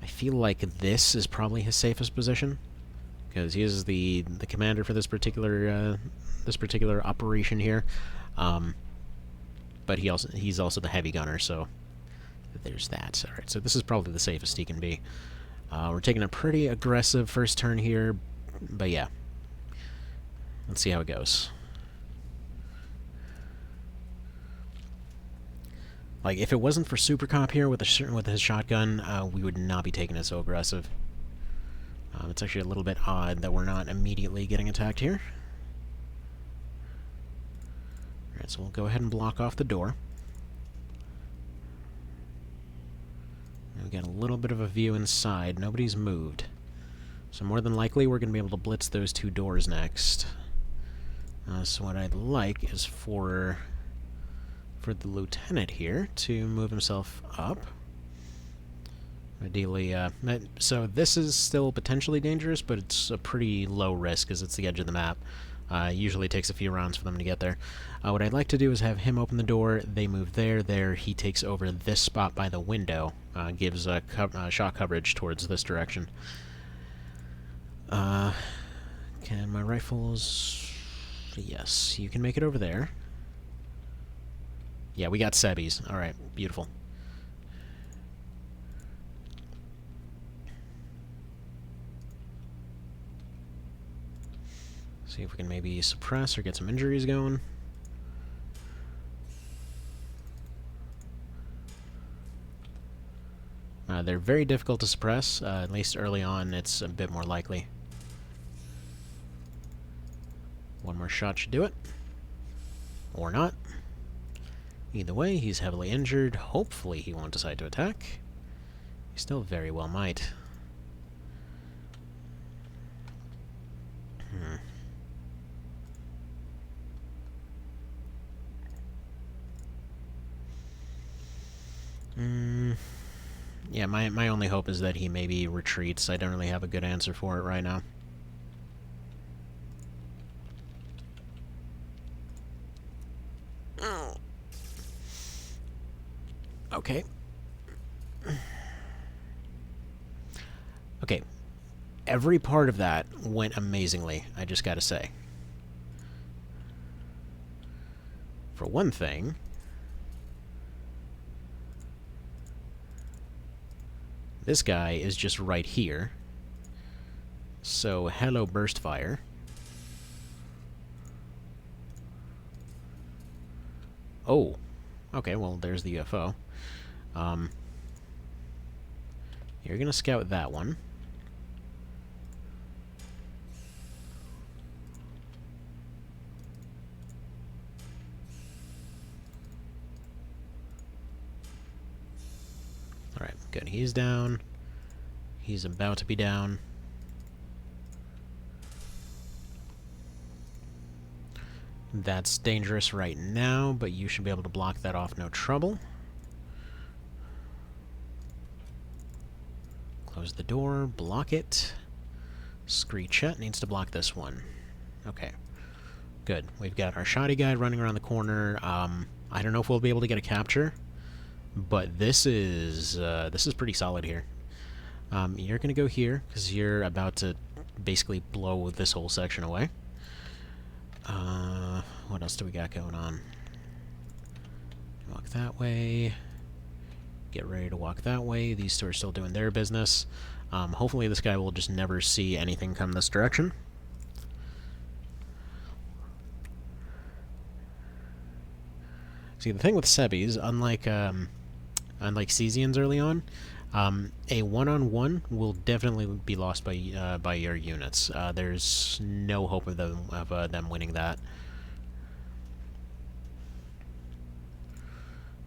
I feel like this is probably his safest position, because he is the commander for this particular operation here. But he's also the heavy gunner, so there's that. All right, so this is probably the safest he can be. We're taking a pretty aggressive first turn here, but yeah, let's see how it goes. Like, if it wasn't for Super Cop here with his shotgun, we would not be taking it so aggressive. It's actually a little bit odd that we're not immediately getting attacked here. Alright, so we'll go ahead and block off the door. Now we got a little bit of a view inside. Nobody's moved. So more than likely we're going to be able to blitz those 2 doors next. So what I'd like is for the lieutenant here to move himself up. Ideally, so this is still potentially dangerous, but it's a pretty low risk because it's the edge of the map. Usually takes a few rounds for them to get there. What I'd like to do is have him open the door, they move there, he takes over this spot by the window, gives shot coverage towards this direction. Can my rifles... Yes, you can make it over there. Yeah, we got Sebbies. Alright, beautiful. See if we can maybe suppress or get some injuries going. They're very difficult to suppress, at least early on it's a bit more likely. 1 more shot should do it. Or not. Either way, he's heavily injured. Hopefully he won't decide to attack. He still very well might. Yeah, my only hope is that he maybe retreats. I don't really have a good answer for it right now. Okay. Okay. Every part of that went amazingly, I just gotta say. For one thing, this guy is just right here. So, hello, burst fire. Oh. Okay, well, there's the UFO. You're gonna scout that one. Alright, good. He's down. He's about to be down. That's dangerous right now, but you should be able to block that off no trouble. Close the door, block it. Screechet needs to block this one. Okay. Good. We've got our shoddy guy running around the corner. I don't know if we'll be able to get a capture, but this is pretty solid here. You're going to go here, because you're about to basically blow this whole section away. What else do we got going on? Walk that way. Get ready to walk that way. These two are still doing their business. Hopefully this guy will just never see anything come this direction. See, the thing with Sebis, unlike Cesians early on, a one-on-one will definitely be lost by your units. There's no hope of them winning that.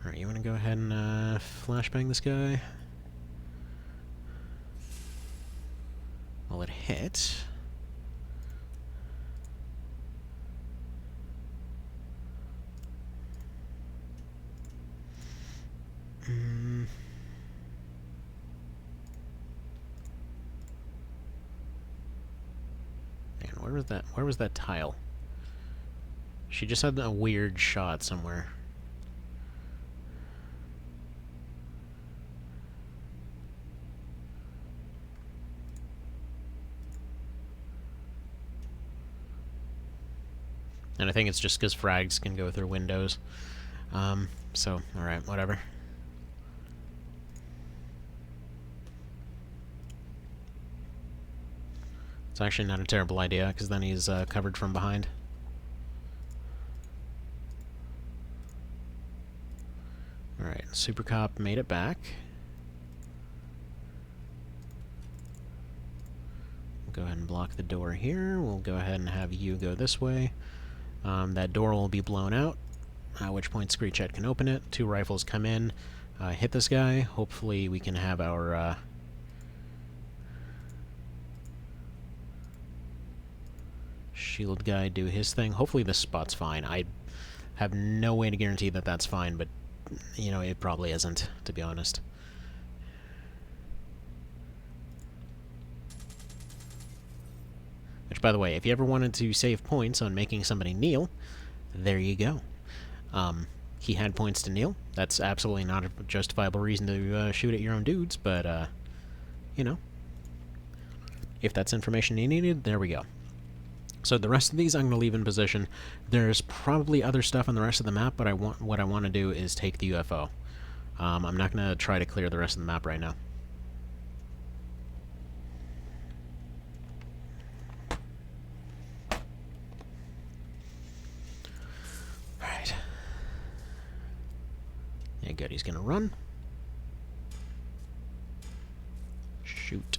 All right, you want to go ahead and flashbang this guy? Will it hit? Man, where was that tile? She just had a weird shot somewhere. And I think it's just because frags can go through windows. So, alright, whatever. It's actually not a terrible idea, because then he's covered from behind. Alright, Super Cop made it back. We'll go ahead and block the door here. We'll go ahead and have you go this way. That door will be blown out, at which point Screechet can open it. 2 rifles come in, hit this guy. Hopefully we can have our shield guy do his thing. Hopefully this spot's fine. I have no way to guarantee that that's fine, but, you know, it probably isn't, to be honest. Which, by the way, if you ever wanted to save points on making somebody kneel, there you go. He had points to kneel. That's absolutely not a justifiable reason to shoot at your own dudes, but, you know, if that's information you needed, there we go. So the rest of these I'm going to leave in position. There's probably other stuff on the rest of the map, but what I want to do is take the UFO. I'm not going to try to clear the rest of the map right now. Alright. Yeah, good. He's going to run. Shoot.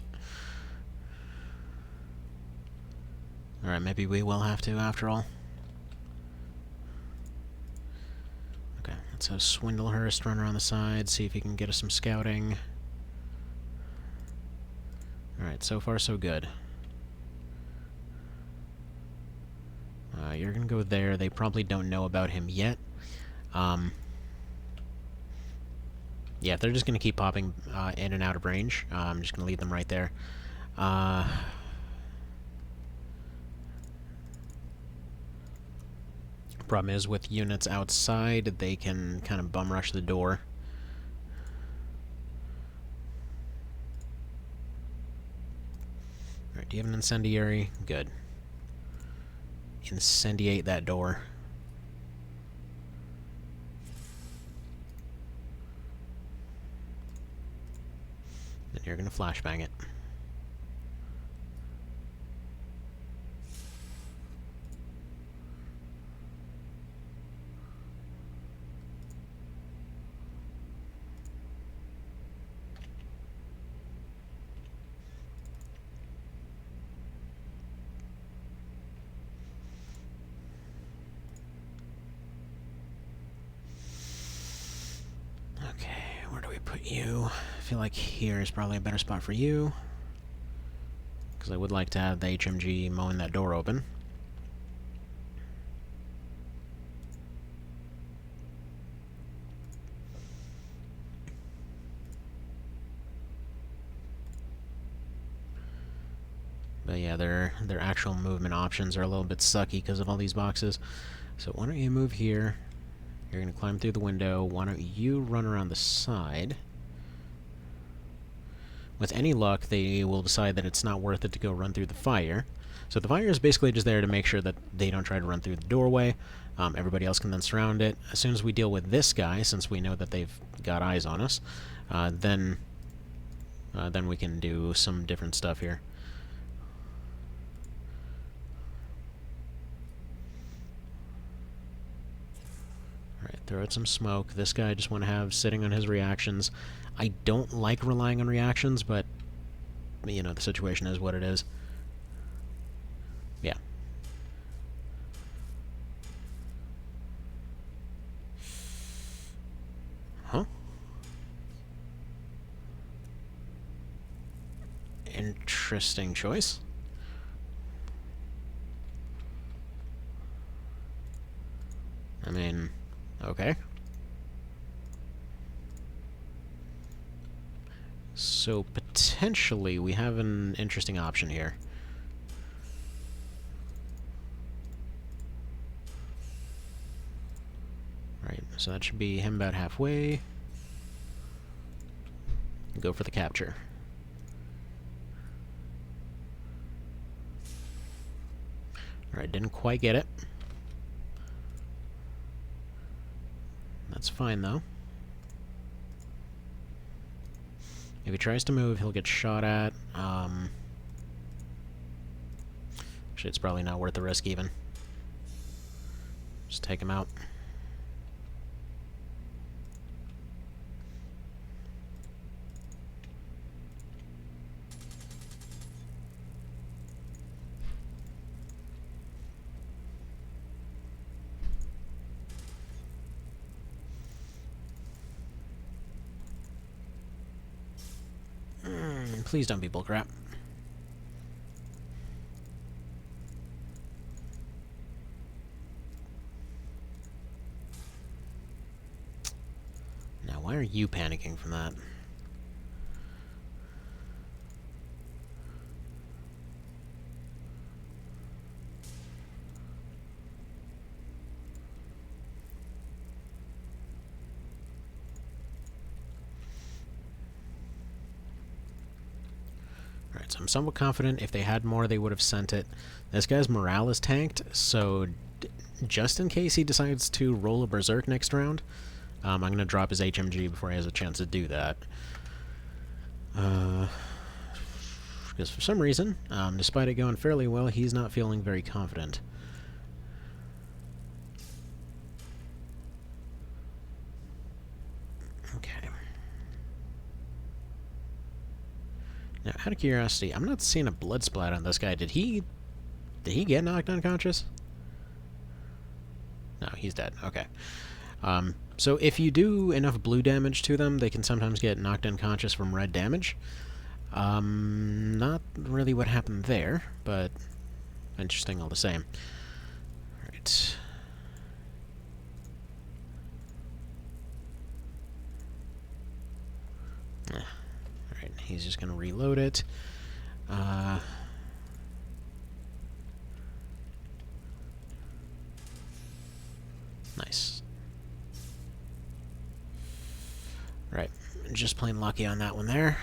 Alright, maybe we will have to, after all. Okay, let's have Swindlehurst run around the side, see if he can get us some scouting. Alright, so far so good. You're gonna go there. They probably don't know about him yet. Yeah, they're just gonna keep popping in and out of range. I'm just gonna leave them right there. Problem is, with units outside, they can kind of bum rush the door. Alright, do you have an incendiary? Good. Incendiate that door. Then you're gonna flashbang it. Put you. I feel like here is probably a better spot for you, because I would like to have the HMG mowing that door open. But yeah, their actual movement options are a little bit sucky because of all these boxes. So why don't you move here? You're going to climb through the window. Why don't you run around the side? With any luck, they will decide that it's not worth it to go run through the fire. So the fire is basically just there to make sure that they don't try to run through the doorway. Everybody else can then surround it. As soon as we deal with this guy, since we know that they've got eyes on us, then we can do some different stuff here. Alright, throw out some smoke. This guy I just want to have sitting on his reactions. I don't like relying on reactions, but, you know, the situation is what it is. Yeah. Huh? Interesting choice. I mean, okay. So potentially we have an interesting option here. Right, so that should be him about halfway. Go for the capture. Alright, didn't quite get it. That's fine, though. If he tries to move, he'll get shot at. Actually, it's probably not worth the risk, even. Just take him out. Please don't be bullcrap. Now, why are you panicking from that? Alright, so I'm somewhat confident if they had more, they would have sent it. This guy's morale is tanked, so just in case he decides to roll a berserk next round, I'm going to drop his HMG before he has a chance to do that. Because for some reason, despite it going fairly well, he's not feeling very confident. Okay. Now, out of curiosity, I'm not seeing a blood splat on this guy. Did he get knocked unconscious? No, he's dead. Okay. So if you do enough blue damage to them, they can sometimes get knocked unconscious from red damage. Not really what happened there, but interesting all the same. Alright. Alright, he's just gonna reload it. Nice. Right, just plain lucky on that one there.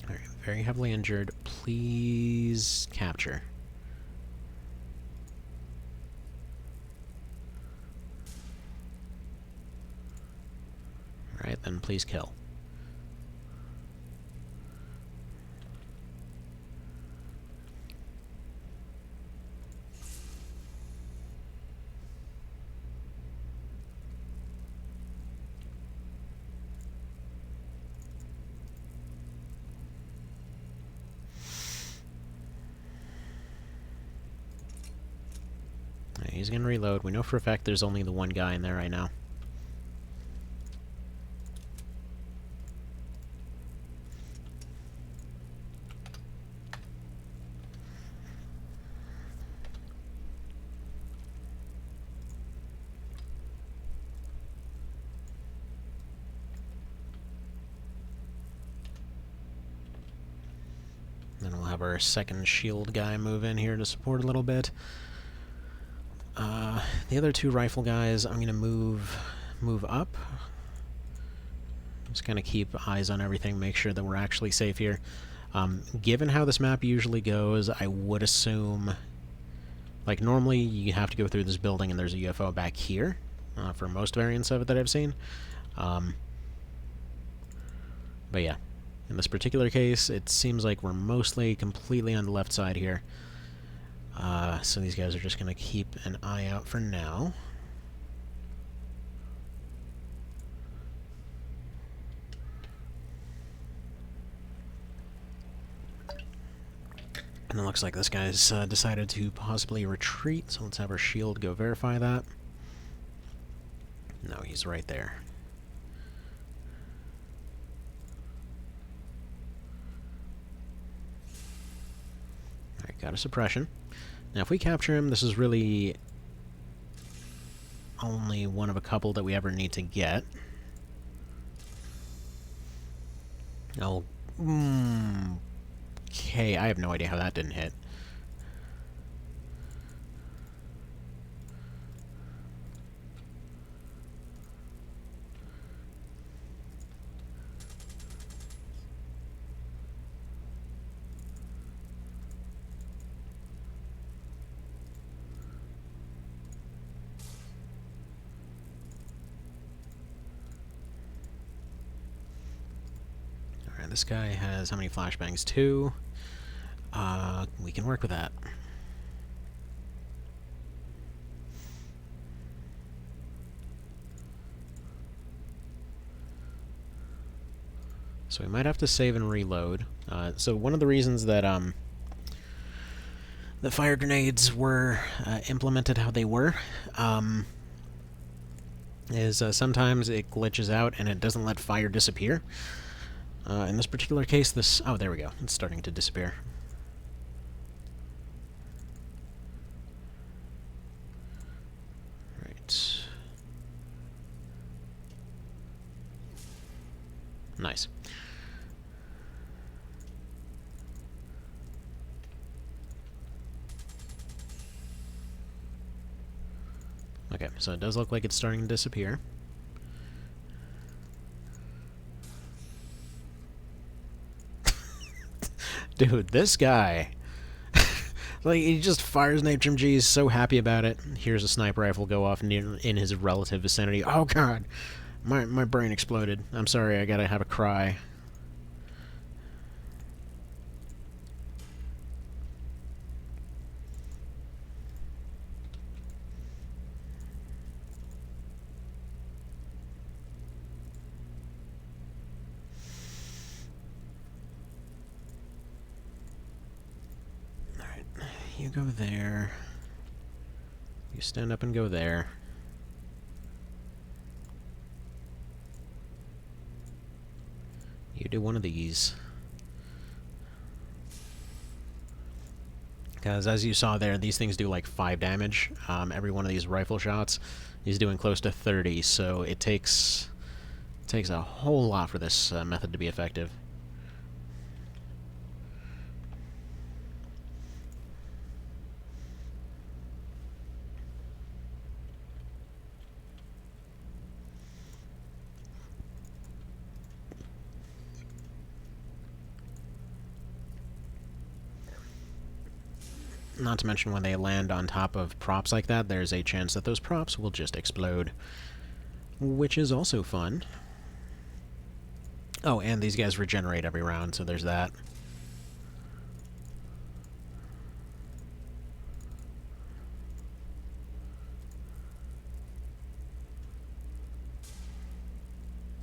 Alright, very heavily injured. Please capture. Alright, then please kill. He's gonna reload. We know for a fact there's only the one guy in there right now. have our second shield guy move in here to support a little bit. The other two rifle guys, I'm going to move up. Just kind of keep eyes on everything, make sure that we're actually safe here. Given how this map usually goes, I would assume... Like, normally you have to go through this building and there's a UFO back here, for most variants of it that I've seen. But yeah, in this particular case, it seems like we're mostly completely on the left side here. So these guys are just going to keep an eye out for now. And it looks like this guy's decided to possibly retreat, so let's have our shield go verify that. No, he's right there. Alright, got a suppression. Now if we capture him, this is really only one of a couple that we ever need to get. Oh, okay, I have no idea how that didn't hit. Alright, this guy has how many flashbangs? 2. We can work with that. So we might have to save and reload. So one of the reasons that the fire grenades were implemented how they were is sometimes it glitches out and it doesn't let fire disappear. In this particular case, this... Oh, there we go. It's starting to disappear. Right. Nice. Okay, so it does look like it's starting to disappear. Dude, this guy... like, he just fires an HMG, he's so happy about it. Here's a sniper rifle go off in his relative vicinity. Oh god! My brain exploded. I'm sorry, I gotta have a cry. You go there. You stand up and go there. You do one of these. Because as you saw there, these things do like 5 damage. Every one of these rifle shots is doing close to 30, so it takes a whole lot for this method to be effective. Not to mention when they land on top of props like that, there's a chance that those props will just explode. Which is also fun. Oh, and these guys regenerate every round, so there's that.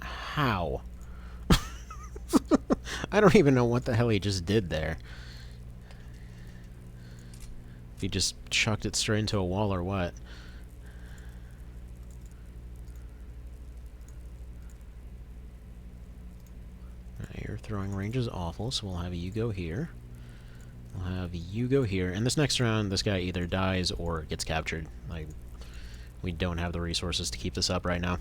How? I don't even know what the hell he just did there. If he just chucked it straight into a wall or what. Your throwing range is awful, so we'll have you go here. We'll have you go here. And this next round, this guy either dies or gets captured. Like, we don't have the resources to keep this up right now.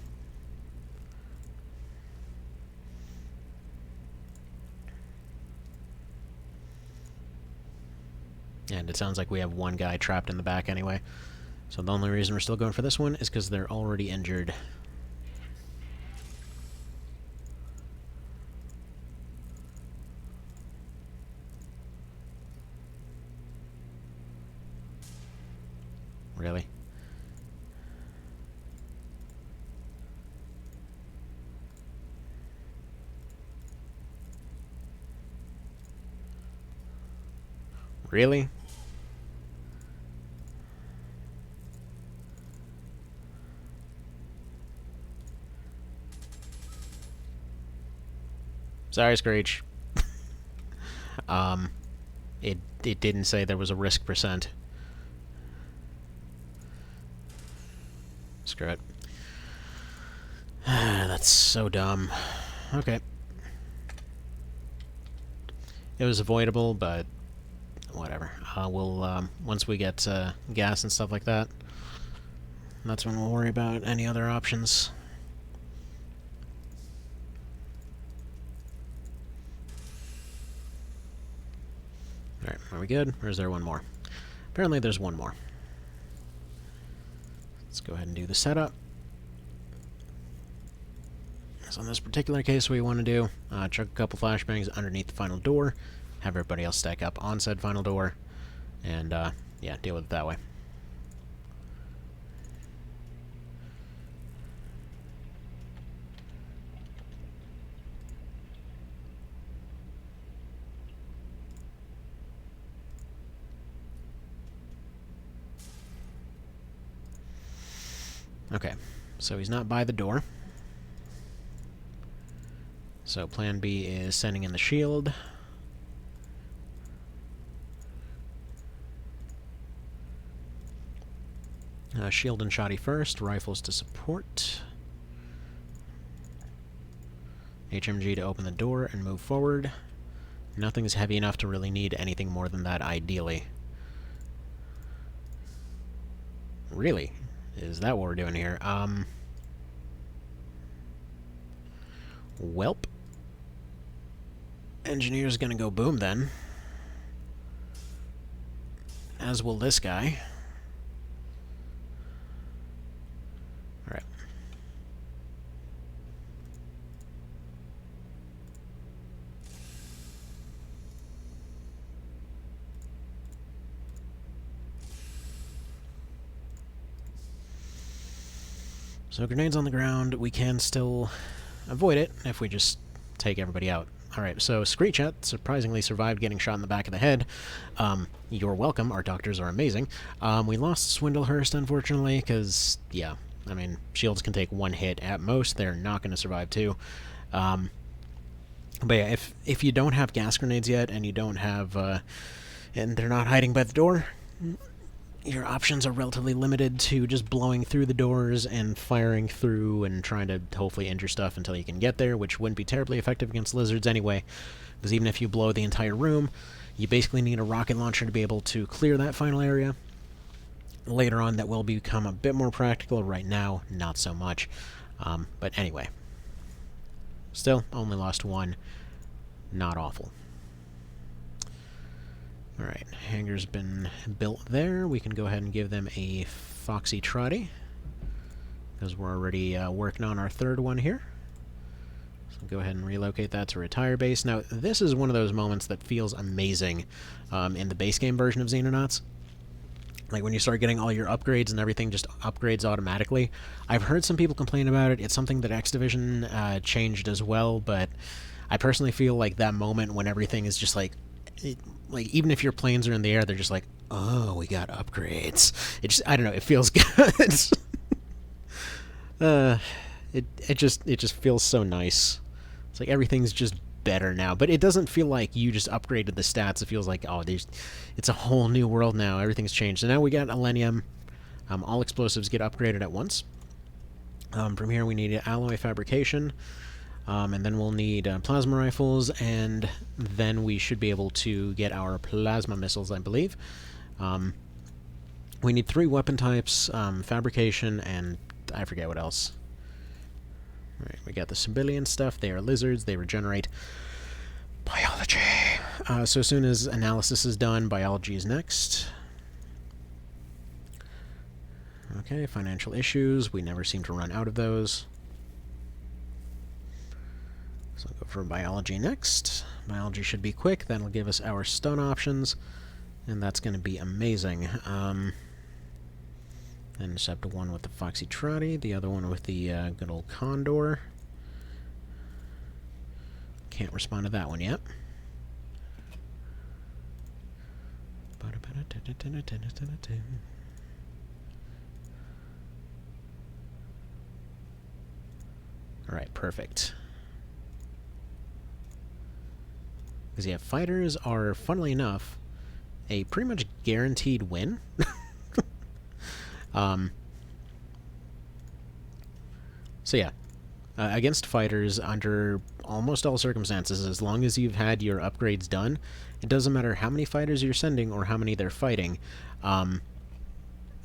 And it sounds like we have one guy trapped in the back anyway. So the only reason we're still going for this one is because they're already injured. Really? Really? Sorry, Screech. It didn't say there was a risk percent. Screw it. That's so dumb. Okay. It was avoidable, but whatever. We'll, once we get gas and stuff like that, that's when we'll worry about any other options. Alright, are we good? Or is there one more? Apparently there's one more. Let's go ahead and do the setup. So in this particular case, what we want to do, chuck a couple flashbangs underneath the final door, have everybody else stack up on said final door, and, yeah, deal with it that way. Okay, so he's not by the door. So plan B is sending in the shield. Shield and shoddy first, rifles to support. HMG to open the door and move forward. Nothing's heavy enough to really need anything more than that, ideally. Really? Is that what we're doing here? Welp. Engineer's gonna go boom, then. As will this guy. Alright. So grenades on the ground, we can still avoid it if we just take everybody out. Alright, so Screechat surprisingly survived getting shot in the back of the head. You're welcome, our doctors are amazing. We lost Swindlehurst, unfortunately, because, yeah, I mean, shields can take one hit at most. They're not going to survive two. But yeah, if you don't have gas grenades yet, and you don't have, and they're not hiding by the door, your options are relatively limited to just blowing through the doors and firing through and trying to hopefully injure stuff until you can get there, which wouldn't be terribly effective against lizards anyway, because even if you blow the entire room, you basically need a rocket launcher to be able to clear that final area. Later on, that will become a bit more practical. Right now, not so much. But anyway. Still, only lost one. Not awful. Alright, hangar's been built there. We can go ahead and give them a Foxy Trotty, because we're already working on our third one here. So go ahead and relocate that to retire base. Now, this is one of those moments that feels amazing in the base game version of Xenonauts. Like, when you start getting all your upgrades and everything just upgrades automatically. I've heard some people complain about it. It's something that X Division changed as well, but I personally feel like that moment when everything is just like, even if your planes are in the air, they're just like, oh, we got upgrades. It just, I don't know, it feels good. It just feels so nice. It's like everything's just better now, but it doesn't feel like you just upgraded the stats. It feels like, oh, it's a whole new world now. Everything's changed. So now we got Alenium. All explosives get upgraded at once. From here we need alloy fabrication. And then we'll need plasma rifles, and then we should be able to get our plasma missiles, I believe. We need 3 weapon types, fabrication, and I forget what else. Alright, we got the civilian stuff. They are lizards. They regenerate biology. So as soon as analysis is done, biology is next. Okay, financial issues. We never seem to run out of those. So I'll go for biology next. Biology should be quick. That'll give us our stun options, and that's going to be amazing. Intercept one with the Foxy Trotty, the other one with the good old Condor. Can't respond to that one yet. Alright, perfect. Because, yeah, fighters are, funnily enough, a pretty much guaranteed win. So yeah, against fighters, under almost all circumstances, as long as you've had your upgrades done, it doesn't matter how many fighters you're sending or how many they're fighting,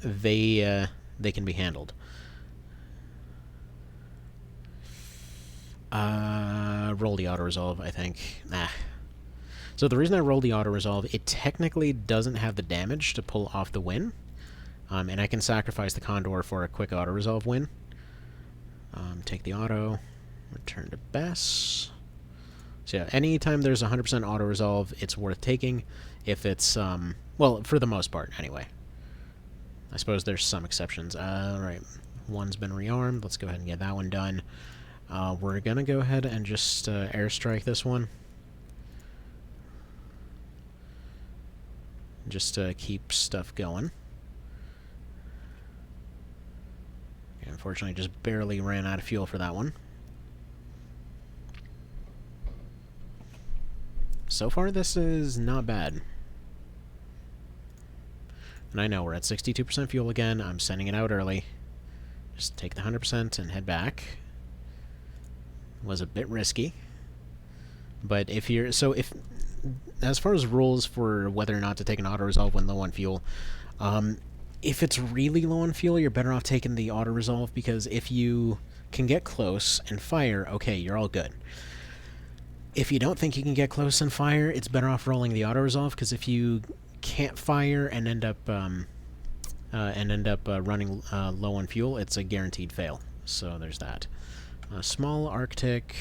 they can be handled. Roll the auto-resolve, I think. So the reason I rolled the auto-resolve, it technically doesn't have the damage to pull off the win, and I can sacrifice the Condor for a quick auto-resolve win. Take the auto, return to Bess. So yeah, anytime there's 100% auto-resolve, it's worth taking, if it's, well, for the most part, anyway. I suppose there's some exceptions. Alright, one's been rearmed, let's go ahead and get that one done. We're gonna go ahead and just airstrike this one. Just to keep stuff going. Unfortunately, just barely ran out of fuel for that one. So far, this is not bad. And I know we're at 62% fuel again. I'm sending it out early. Just take the 100% and head back. Was a bit risky. But if you're... So if... As far as rules for whether or not to take an auto-resolve when low on fuel, if it's really low on fuel, you're better off taking the auto-resolve, because if you can get close and fire, okay, you're all good. If you don't think you can get close and fire, it's better off rolling the auto-resolve, because if you can't fire and end up running low on fuel, it's a guaranteed fail. So there's that. Small Arctic.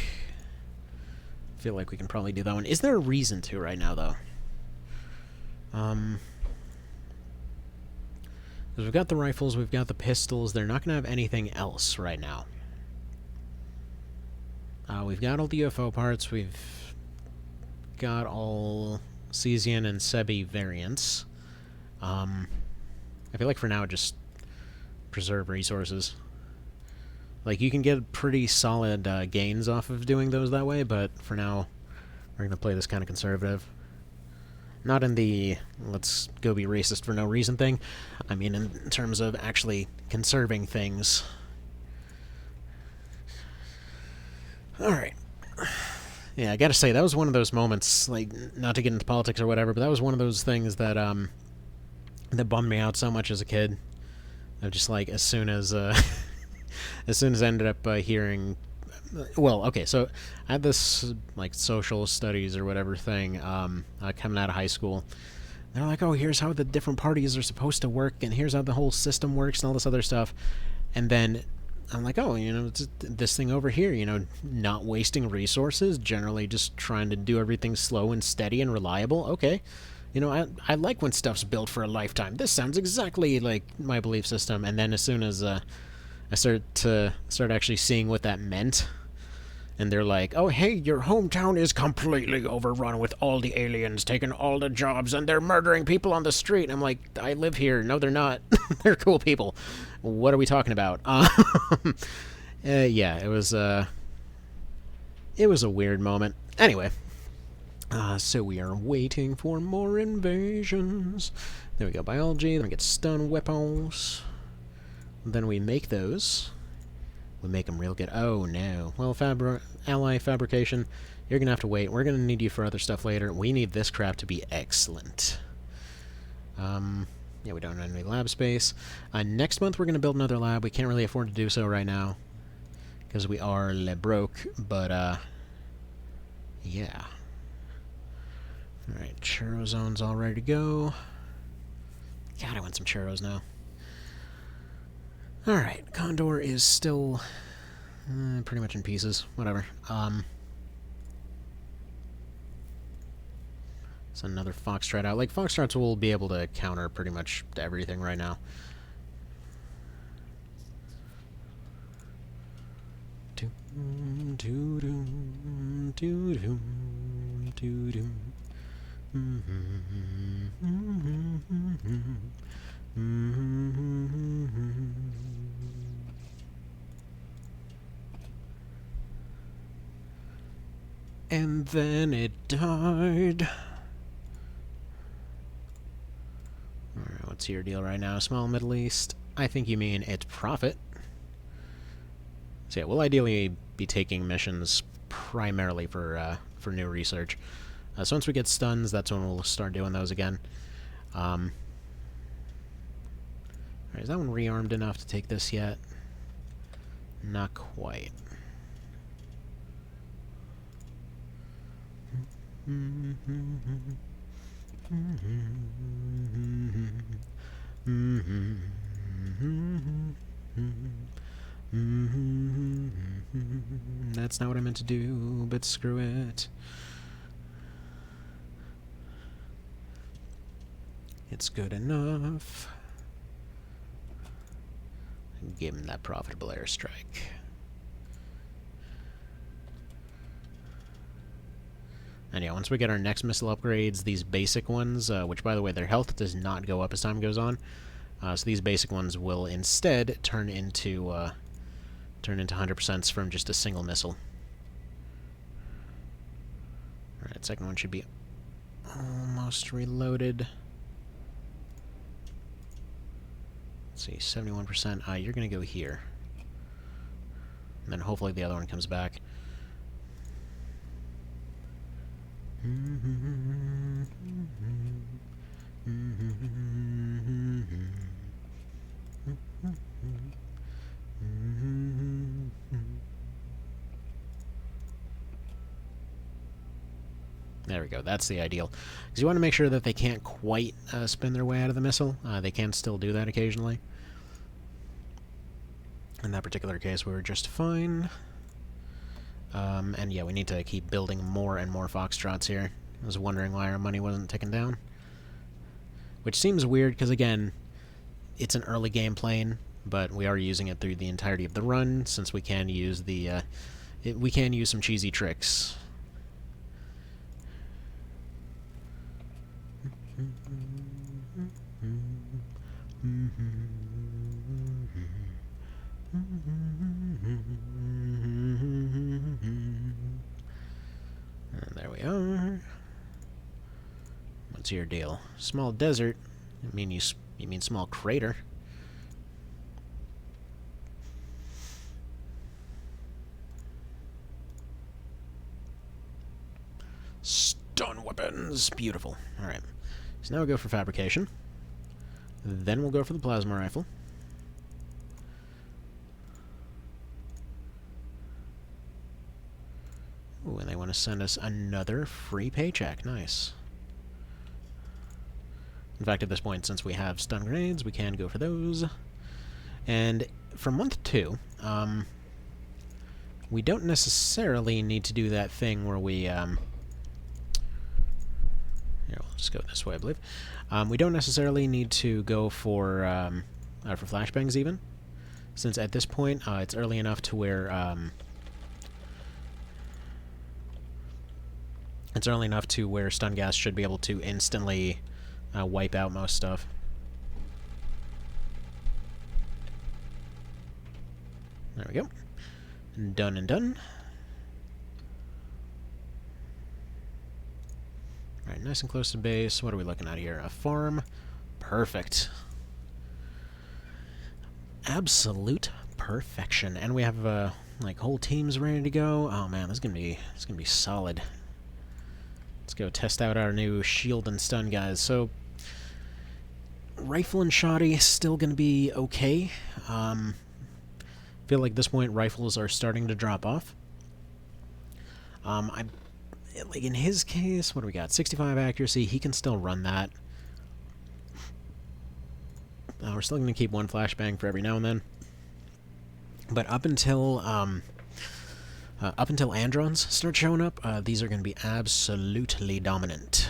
Feel like we can probably do that one. Is there a reason to right now, though? Because we've got the rifles, we've got the pistols. They're not going to have anything else right now. We've got all the UFO parts. We've got all Cesian and Sebi variants. I feel like for now, just preserve resources. Like, you can get pretty solid gains off of doing those that way, but for now, we're going to play this kind of conservative. Not in the let's go be racist for no reason thing. I mean in terms of actually conserving things. Alright. Yeah, I gotta say, that was one of those moments, like, not to get into politics or whatever, but that was one of those things that, that bummed me out so much as a kid. Of just, like, as soon as I ended up hearing... Well, okay, so I had this, like, social studies or whatever thing coming out of high school. They're like, oh, here's how the different parties are supposed to work, and here's how the whole system works, and all this other stuff. And then I'm like, oh, you know, it's this thing over here, you know, not wasting resources, generally just trying to do everything slow and steady and reliable. Okay. You know, I like when stuff's built for a lifetime. This sounds exactly like my belief system. And then as soon as I started actually seeing what that meant, and they're like, oh, hey, your hometown is completely overrun with all the aliens taking all the jobs, and they're murdering people on the street. And I'm like, I live here. No, they're not. They're cool people. What are we talking about? Yeah, it was a weird moment. Anyway, so we are waiting for more invasions. There we go, biology. Then we get stun weapons. Then we make those. We make them real good. Oh, no. Well, ally fabrication, you're going to have to wait. We're going to need you for other stuff later. We need this crap to be excellent. Yeah, we don't have any lab space. Next month, we're going to build another lab. We can't really afford to do so right now, because we are le broke, but, yeah. Alright, churro zone's all ready to go. God, I want some churros now. Alright, Condor is still pretty much in pieces. Whatever. It's another Foxtrot out. Like, Foxtrots will be able to counter pretty much everything right now. And then it died. Alright, what's your deal right now? Small Middle East. I think you mean it's profit. So yeah, we'll ideally be taking missions primarily for new research. So once we get stuns, that's when we'll start doing those again. Alright, is that one rearmed enough to take this yet? Not quite. That's not what I meant to do, but screw it. It's good enough. Give him that profitable airstrike. And yeah, once we get our next missile upgrades, these basic ones, which by the way, their health does not go up as time goes on, so these basic ones will instead turn into 100% from just a single missile. Alright, second one should be almost reloaded. Let's see, 71%. You're going to go here. And then hopefully the other one comes back. There we go, that's the ideal. Because you want to make sure that they can't quite spin their way out of the missile. They can still do that occasionally. In that particular case, we were just fine. And yeah, we need to keep building more and more Foxtrots here. I was wondering why our money wasn't ticking down. Which seems weird, because again, it's an early game plane, but we are using it through the entirety of the run, since we can use the, we can use some cheesy tricks. And there we are. What's your deal? Small desert? I mean, you mean small crater? Stun weapons! Beautiful. Alright. So now we'll go for fabrication. Then we'll go for the plasma rifle. Ooh, and they want to send us another free paycheck. Nice. In fact, at this point, since we have stun grenades, we can go for those. And for month 2, we don't necessarily need to do that thing where we, here, we'll just go this way, I believe. We don't necessarily need to go for flashbangs even, since at this point, it's early enough to where, stun gas should be able to instantly wipe out most stuff. There we go. Done and done. Alright, nice and close to base. What are we looking at here? A farm. Perfect. Absolute perfection. And we have like whole teams ready to go. Oh man, this is gonna be solid. Let's go test out our new shield and stun guys. So rifle and shoddy still gonna be okay. Feel like at this point rifles are starting to drop off. like in his case, what do we got? 65 accuracy. He can still run that. We're still going to keep one flashbang for every now and then. But up until Androns start showing up, these are going to be absolutely dominant.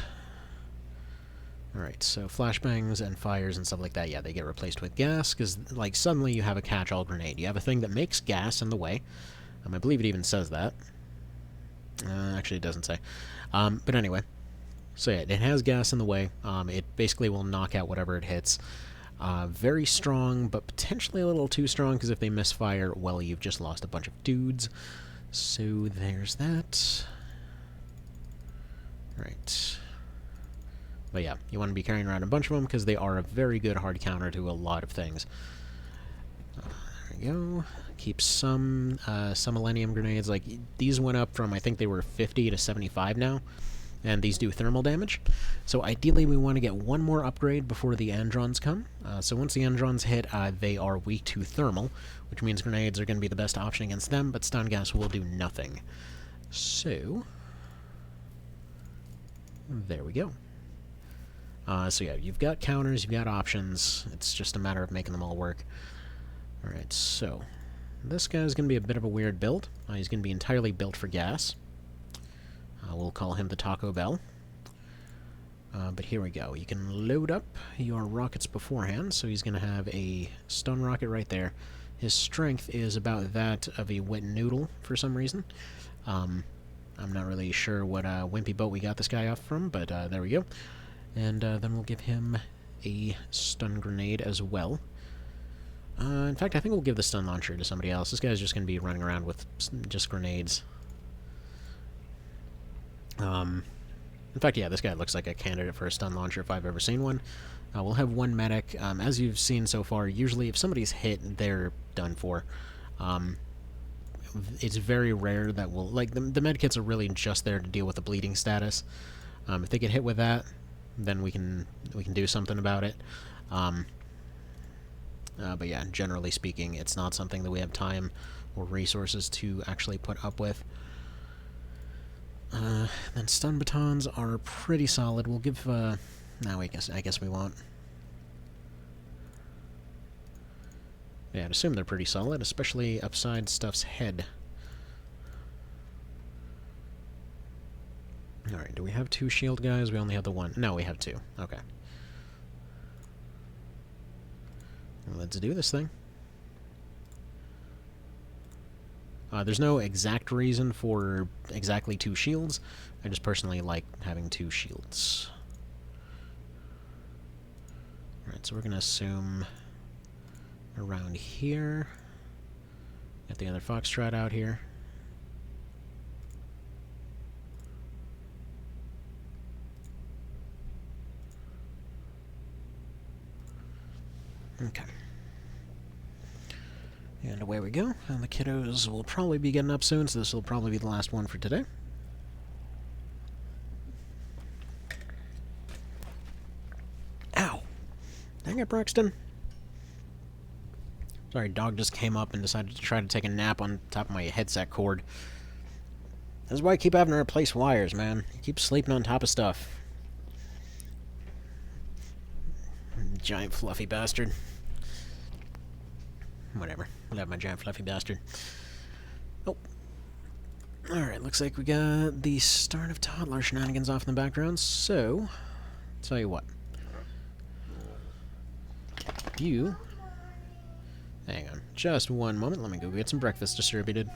Alright, so flashbangs and fires and stuff like that, yeah, they get replaced with gas, because, like, suddenly you have a catch-all grenade. You have a thing that makes gas in the way. I believe it even says that. Actually, it doesn't say. But anyway. So yeah, it has gas in the way. It basically will knock out whatever it hits. Very strong, but potentially a little too strong, because if they misfire, well, you've just lost a bunch of dudes. So there's that. Right. But yeah, you want to be carrying around a bunch of them, because they are a very good hard counter to a lot of things. There we go. Keep some Millennium Grenades. Like, these went up from, I think they were 50 to 75 now. And these do thermal damage. So ideally we want to get one more upgrade before the Androns come. So once the Androns hit, they are weak to thermal, which means grenades are going to be the best option against them, but stun gas will do nothing. So there we go. So yeah, you've got counters, you've got options. It's just a matter of making them all work. Alright, so this guy's going to be a bit of a weird build. He's going to be entirely built for gas. We'll call him the Taco Bell. But here we go. You can load up your rockets beforehand, so he's going to have a stun rocket right there. His strength is about that of a wet noodle for some reason. I'm not really sure what wimpy boat we got this guy off from, but there we go. And then we'll give him a stun grenade as well. In fact, I think we'll give the stun launcher to somebody else. This guy's just going to be running around with just grenades. In fact, yeah, this guy looks like a candidate for a stun launcher if I've ever seen one. We'll have one medic. As you've seen so far, usually if somebody's hit, they're done for. It's very rare that we'll... Like, the medkits are really just there to deal with the bleeding status. If they get hit with that, then we can do something about it. But yeah, generally speaking, it's not something that we have time or resources to actually put up with. Then stun batons are pretty solid. We'll give, no, I guess we won't. Yeah, I'd assume they're pretty solid, especially upside stuff's head. Alright, do we have 2 shield guys? We only have the 1. No, we have 2. Okay. Let's do this thing. There's no exact reason for exactly 2 shields. I just personally like having 2 shields. Alright, so we're going to assume around here. Got the other Foxtrot out here. Okay. And away we go. And the kiddos will probably be getting up soon, so this will probably be the last one for today. Ow! Dang it, Braxton. Sorry, dog just came up and decided to try to take a nap on top of my headset cord. This is why I keep having to replace wires, man. I keep sleeping on top of stuff. Giant fluffy bastard. Whatever. I'll have my giant fluffy bastard. Oh. Alright, looks like we got the start of toddler shenanigans off in the background, so... tell you what. You... Hang on. Just one moment. Let me go get some breakfast distributed.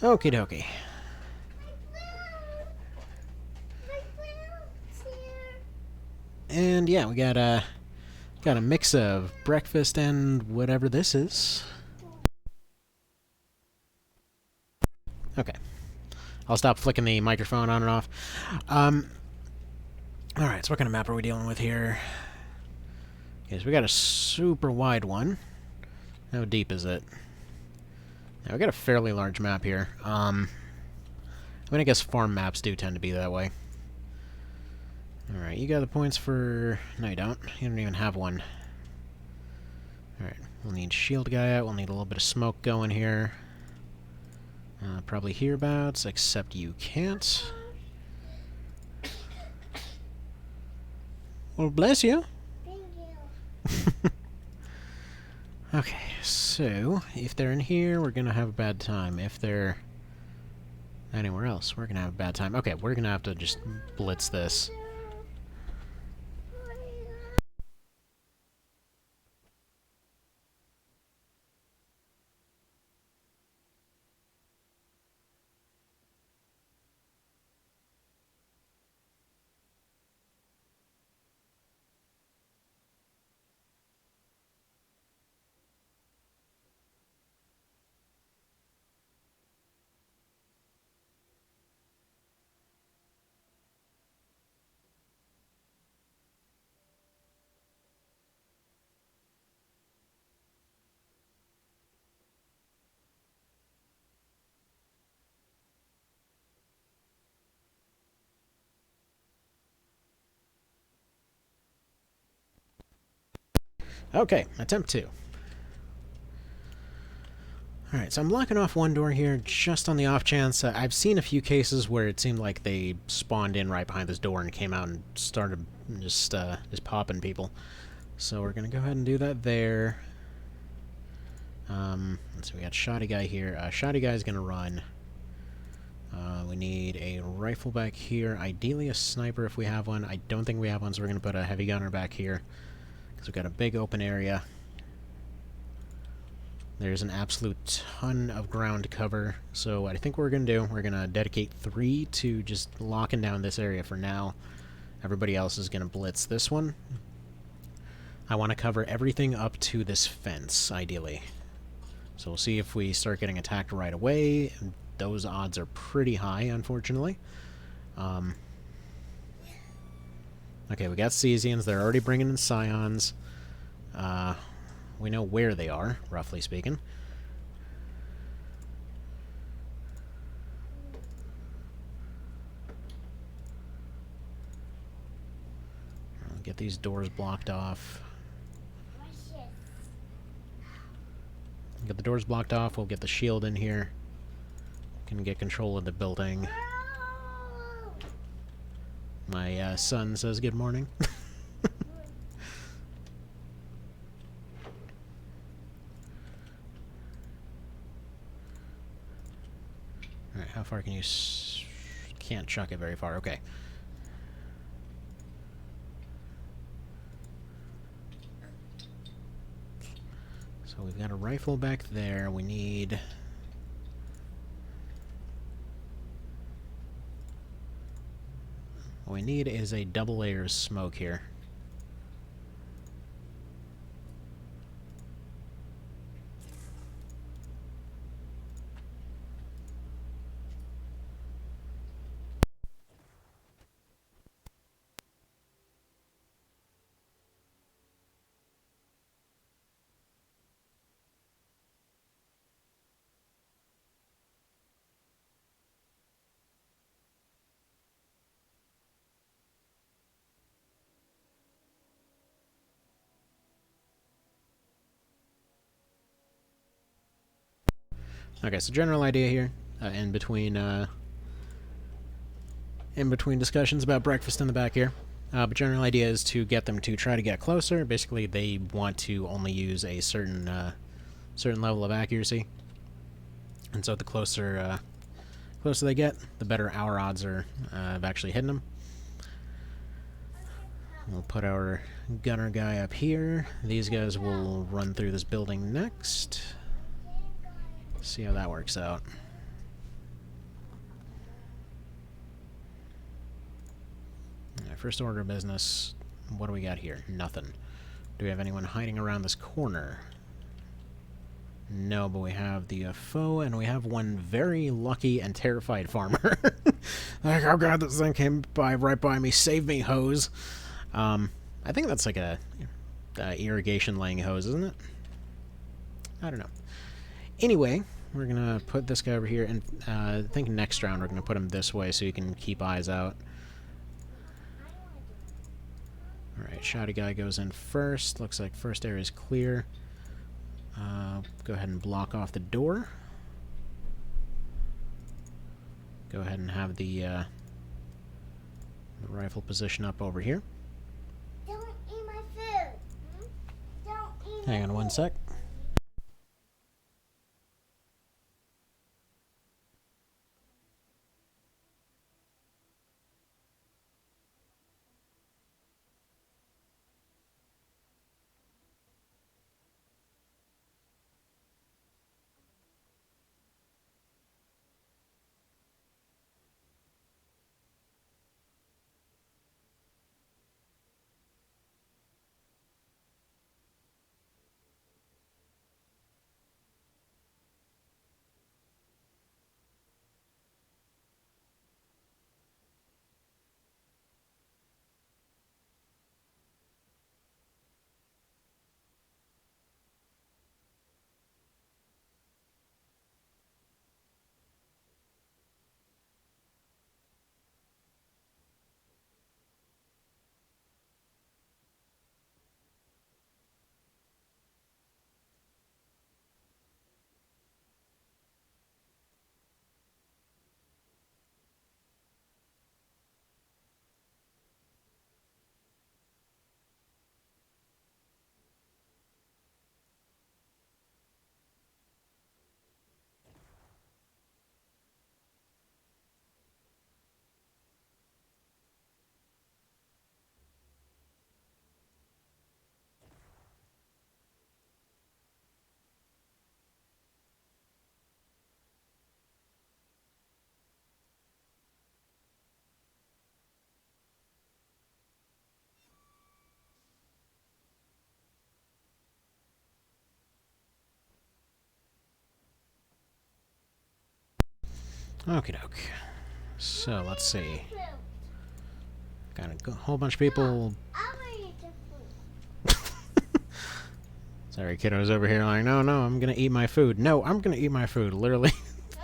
Okie dokie. And yeah, we got a mix of breakfast and whatever this is. Okay. I'll stop flicking the microphone on and off. Alright, so what kind of map are we dealing with here? Okay, so we got a super wide one. How deep is it? Yeah, we got a fairly large map here. I mean, I guess farm maps do tend to be that way. Alright, you got the points for... No, you don't. You don't even have one. Alright, we'll need shield guy out. We'll need a little bit of smoke going here. Probably hereabouts, except you can't. Well, bless you. Thank you. Okay, so if they're in here, we're gonna have a bad time. If they're anywhere else, we're gonna have a bad time. Okay, we're gonna have to just blitz this. Okay, attempt 2. Alright, so I'm blocking off one door here just on the off chance. I've seen a few cases where it seemed like they spawned in right behind this door and came out and started just popping people. So we're gonna go ahead and do that there. Let's see, we got Shoddy Guy here. Shoddy Guy's gonna run. We need a rifle back here. Ideally a sniper if we have one. I don't think we have one, so we're gonna put a heavy gunner back here. Because we've got a big open area. There's an absolute ton of ground to cover. So what I think we're going to do, we're going to dedicate 3 to just locking down this area for now. Everybody else is going to blitz this one. I want to cover everything up to this fence, ideally. So we'll see if we start getting attacked right away. Those odds are pretty high, unfortunately. Okay, we got Cesians. They're already bringing in Scions. We know where they are, roughly speaking. I'll get these doors blocked off. Get the doors blocked off, we'll get the shield in here. Can get control of the building. My son says good morning. Alright, how far can you can't chuck it very far, okay. So we've got a rifle back there, we need... What we need is a double layer of smoke here. Okay, so general idea here, in between discussions about breakfast in the back here. But general idea is to get them to try to get closer. Basically, they want to only use a certain level of accuracy, and so the closer they get, the better our odds are of actually hitting them. We'll put our gunner guy up here. These guys will run through this building next. See how that works out. Alright, first order of business. What do we got here? Nothing. Do we have anyone hiding around this corner? No, but we have the foe, and we have one very lucky and terrified farmer. Like, oh god, this thing came by right by me. Save me, hose. I think that's like a irrigation laying hose, isn't it? I don't know. Anyway, we're gonna put this guy over here, and I think next round we're gonna put him this way so you can keep eyes out. Alright, shotty guy goes in first. Looks like first area is clear. Go ahead and block off the door. Go ahead and have the rifle position up over here. Don't eat my food. Don't eat Hang on one sec. Okie doke. So, let's see. food. Got a whole bunch of people. I want to eat the food. Sorry, kiddo's over here like, no, I'm gonna eat my food. No, I'm gonna eat my food. Literally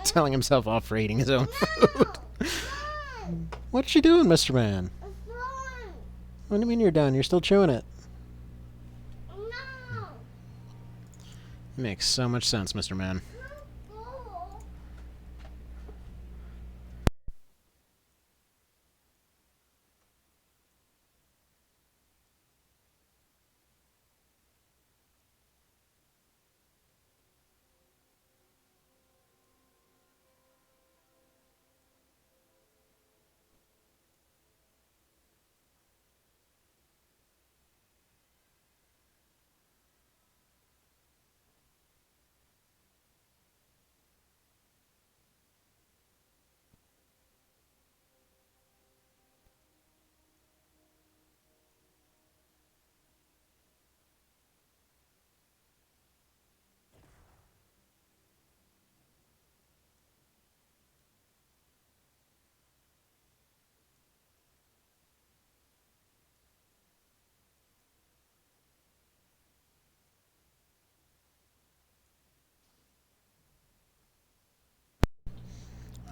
telling himself off for eating his own food. Fun. What's she doing, Mr. Man? Fun. What do you mean you're done? You're still chewing it. No. Makes so much sense, Mr. Man. No.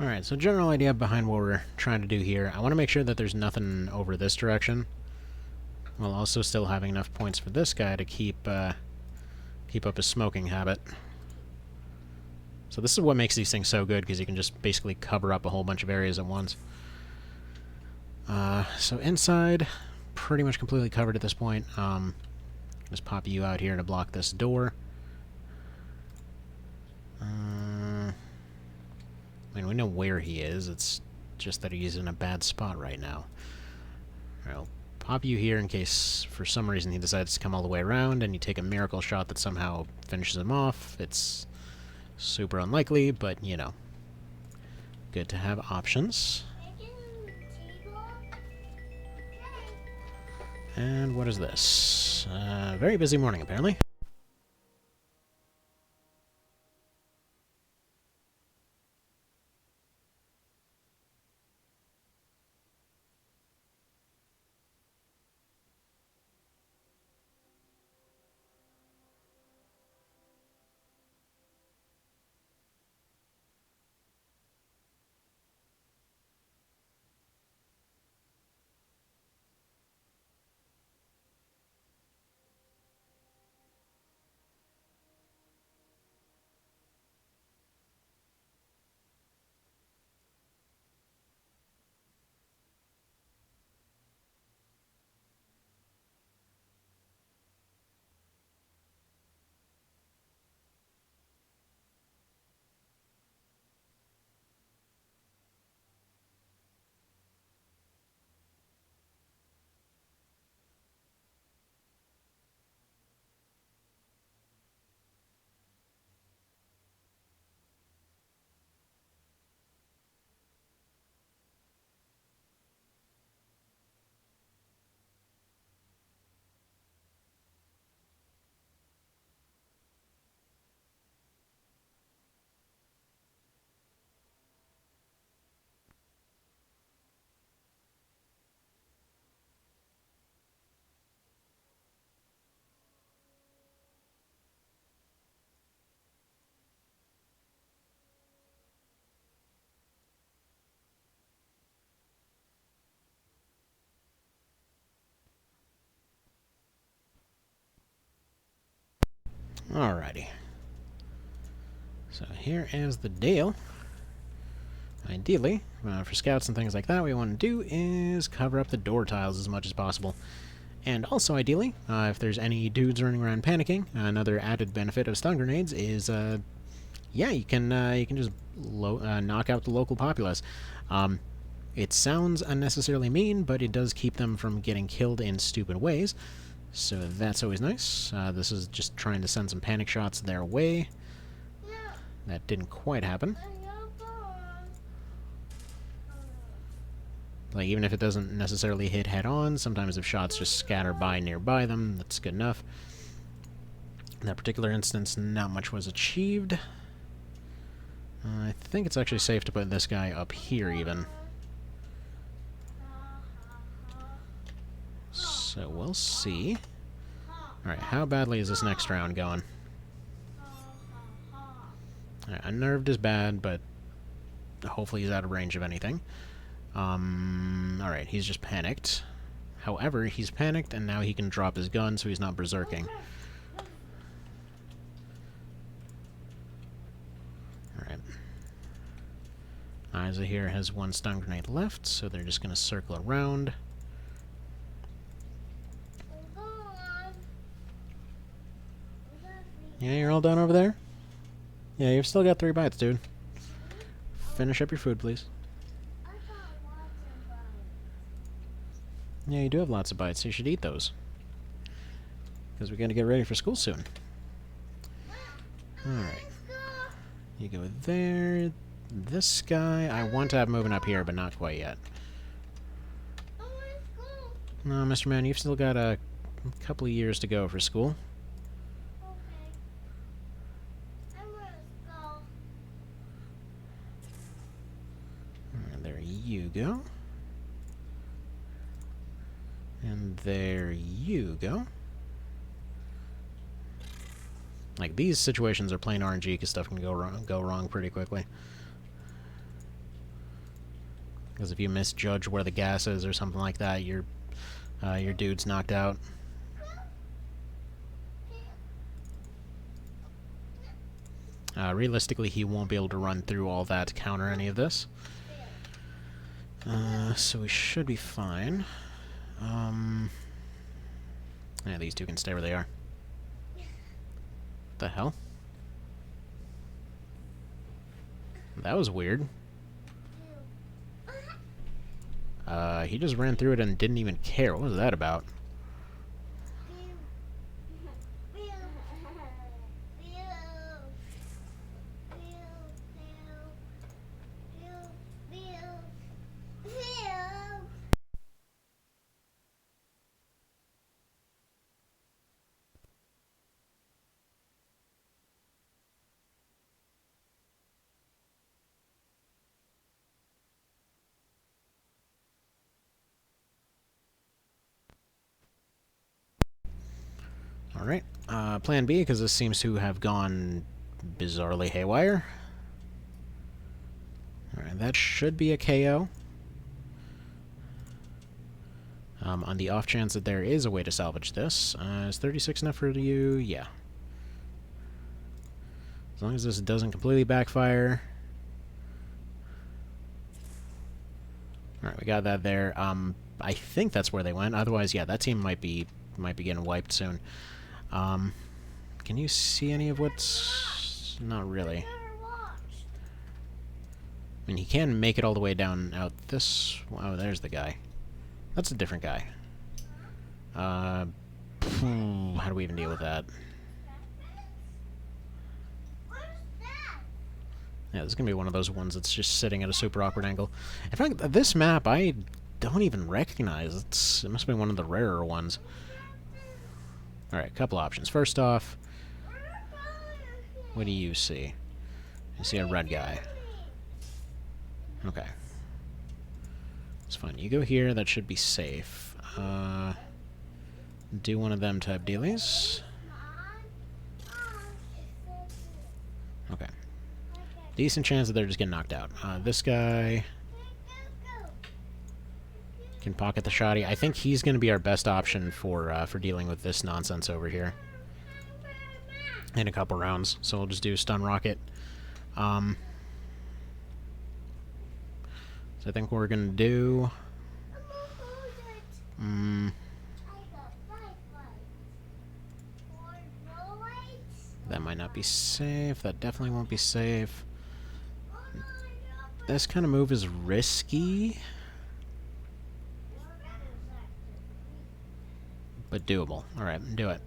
Alright, so general idea behind what we're trying to do here. I want to make sure that there's nothing over this direction, while also still having enough points for this guy to keep up his smoking habit. So this is what makes these things so good, because you can just basically cover up a whole bunch of areas at once. So inside, pretty much completely covered at this point. Just pop you out here to block this door. I mean, we know where he is. It's just that he's in a bad spot right now. I'll pop you here in case, for some reason, he decides to come all the way around and you take a miracle shot that somehow finishes him off. It's super unlikely, but, you know, good to have options. Making tea bowl? And what is this? Very busy morning, apparently. Alrighty. So here is the deal. Ideally, for scouts and things like that, what we want to do is cover up the door tiles as much as possible. And also, ideally, if there's any dudes running around panicking, another added benefit of stun grenades is, yeah, you can just knock out the local populace. It sounds unnecessarily mean, but it does keep them from getting killed in stupid ways. So that's always nice. This is just trying to send some panic shots their way. That didn't quite happen. Like, even if it doesn't necessarily hit head-on, sometimes if shots just scatter by nearby them, that's good enough. In that particular instance, not much was achieved. I think it's actually safe to put this guy up here, even. So we'll see. Alright, how badly is this next round going? Alright, unnerved is bad, but hopefully he's out of range of anything. Alright, he's just panicked. However, he's panicked, and now he can drop his gun, so he's not berserking. Alright. Isa here has one stun grenade left, so they're just going to circle around. Yeah, you're all done over there? Yeah, you've still got 3 bites, dude. Finish up your food, please. Yeah, you do have lots of bites, so you should eat those. Because we're going to get ready for school soon. Alright. You go there. This guy, I want to have moving up here, but not quite yet. No, Mr. Man, you've still got a couple of years to go for school. And there you go. And there you go. Like, these situations are plain RNG because stuff can go wrong pretty quickly. Because if you misjudge where the gas is or something like that, your dude's knocked out. Realistically, he won't be able to run through all that to counter any of this. So we should be fine. Yeah, these two can stay where they are. What the hell? That was weird. He just ran through it and didn't even care. What was that about? Alright, plan B, because this seems to have gone bizarrely haywire. Alright, that should be a KO. On the off chance that there is a way to salvage this. Is 36 enough for you? Yeah. As long as this doesn't completely backfire. Alright, we got that there. I think that's where they went. Otherwise, yeah, that team might be getting wiped soon. Can you see any of what's... Not really. I mean, he can make it all the way down out this... Oh, there's the guy. That's a different guy. How do we even deal with that? Yeah, this is going to be one of those ones that's just sitting at a super awkward angle. In fact, this map I don't even recognize. It must be one of the rarer ones. Alright, a couple options. First off, what do you see? You see a red guy. Okay. It's fine. You go here, that should be safe. Do one of them type dealies. Okay. Decent chance that they're just getting knocked out. This guy can pocket the shoddy. I think he's going to be our best option for dealing with this nonsense over here in a couple rounds. So we'll just do stun rocket. So I think what we're going to do... that might not be safe. That definitely won't be safe. This kind of move is risky, but doable. Alright, do it.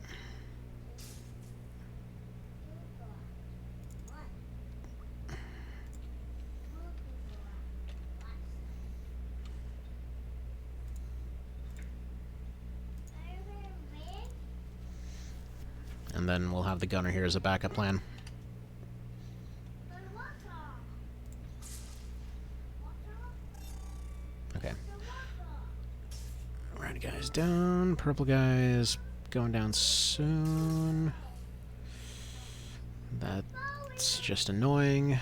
And then we'll have the gunner here as a backup plan. Okay. Red guy's down. Purple guy's going down soon. That's just annoying.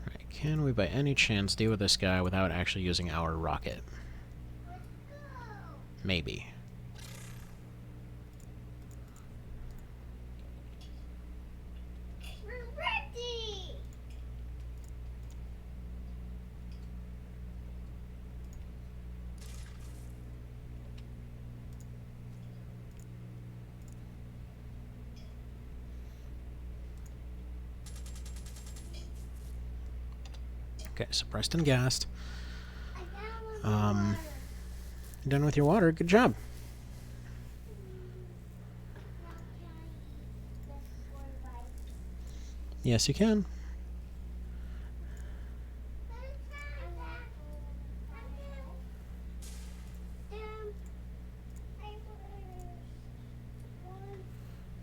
Alright, can we by any chance deal with this guy without actually using our rocket? Maybe. Okay, suppressed and gassed. Done with your water. Good job. Yes, you can.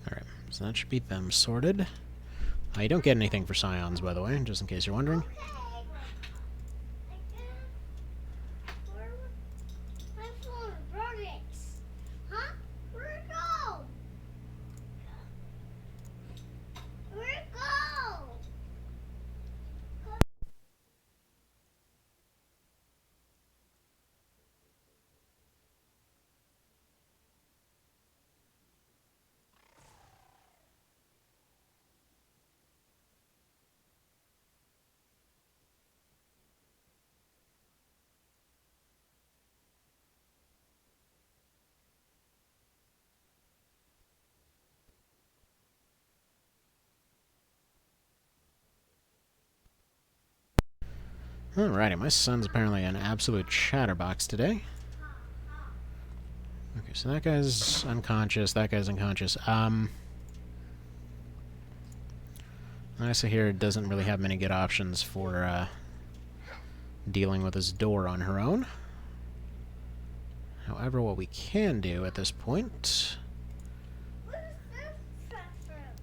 Alright, so that should be them sorted. You don't get anything for scions, by the way, just in case you're wondering. Alrighty, my son's apparently an absolute chatterbox today. Okay, so that guy's unconscious, that guy's unconscious. Nysa here doesn't really have many good options for dealing with his door on her own. However, what we can do at this point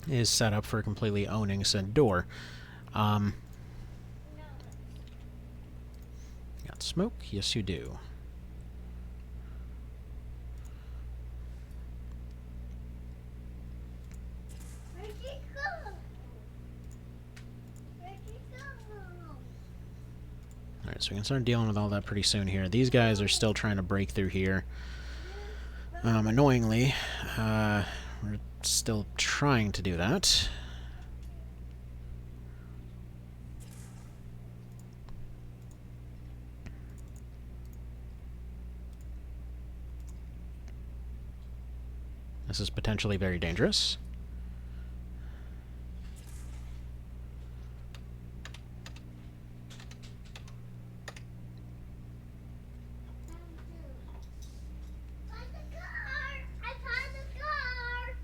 is set up for completely owning said door. Smoke? Yes, you do. Where'd you go? Where'd you go? Alright, so we can start dealing with all that pretty soon here. These guys are still trying to break through here. Annoyingly, we're still trying to do that. This is potentially very dangerous. Find the car! I found the car!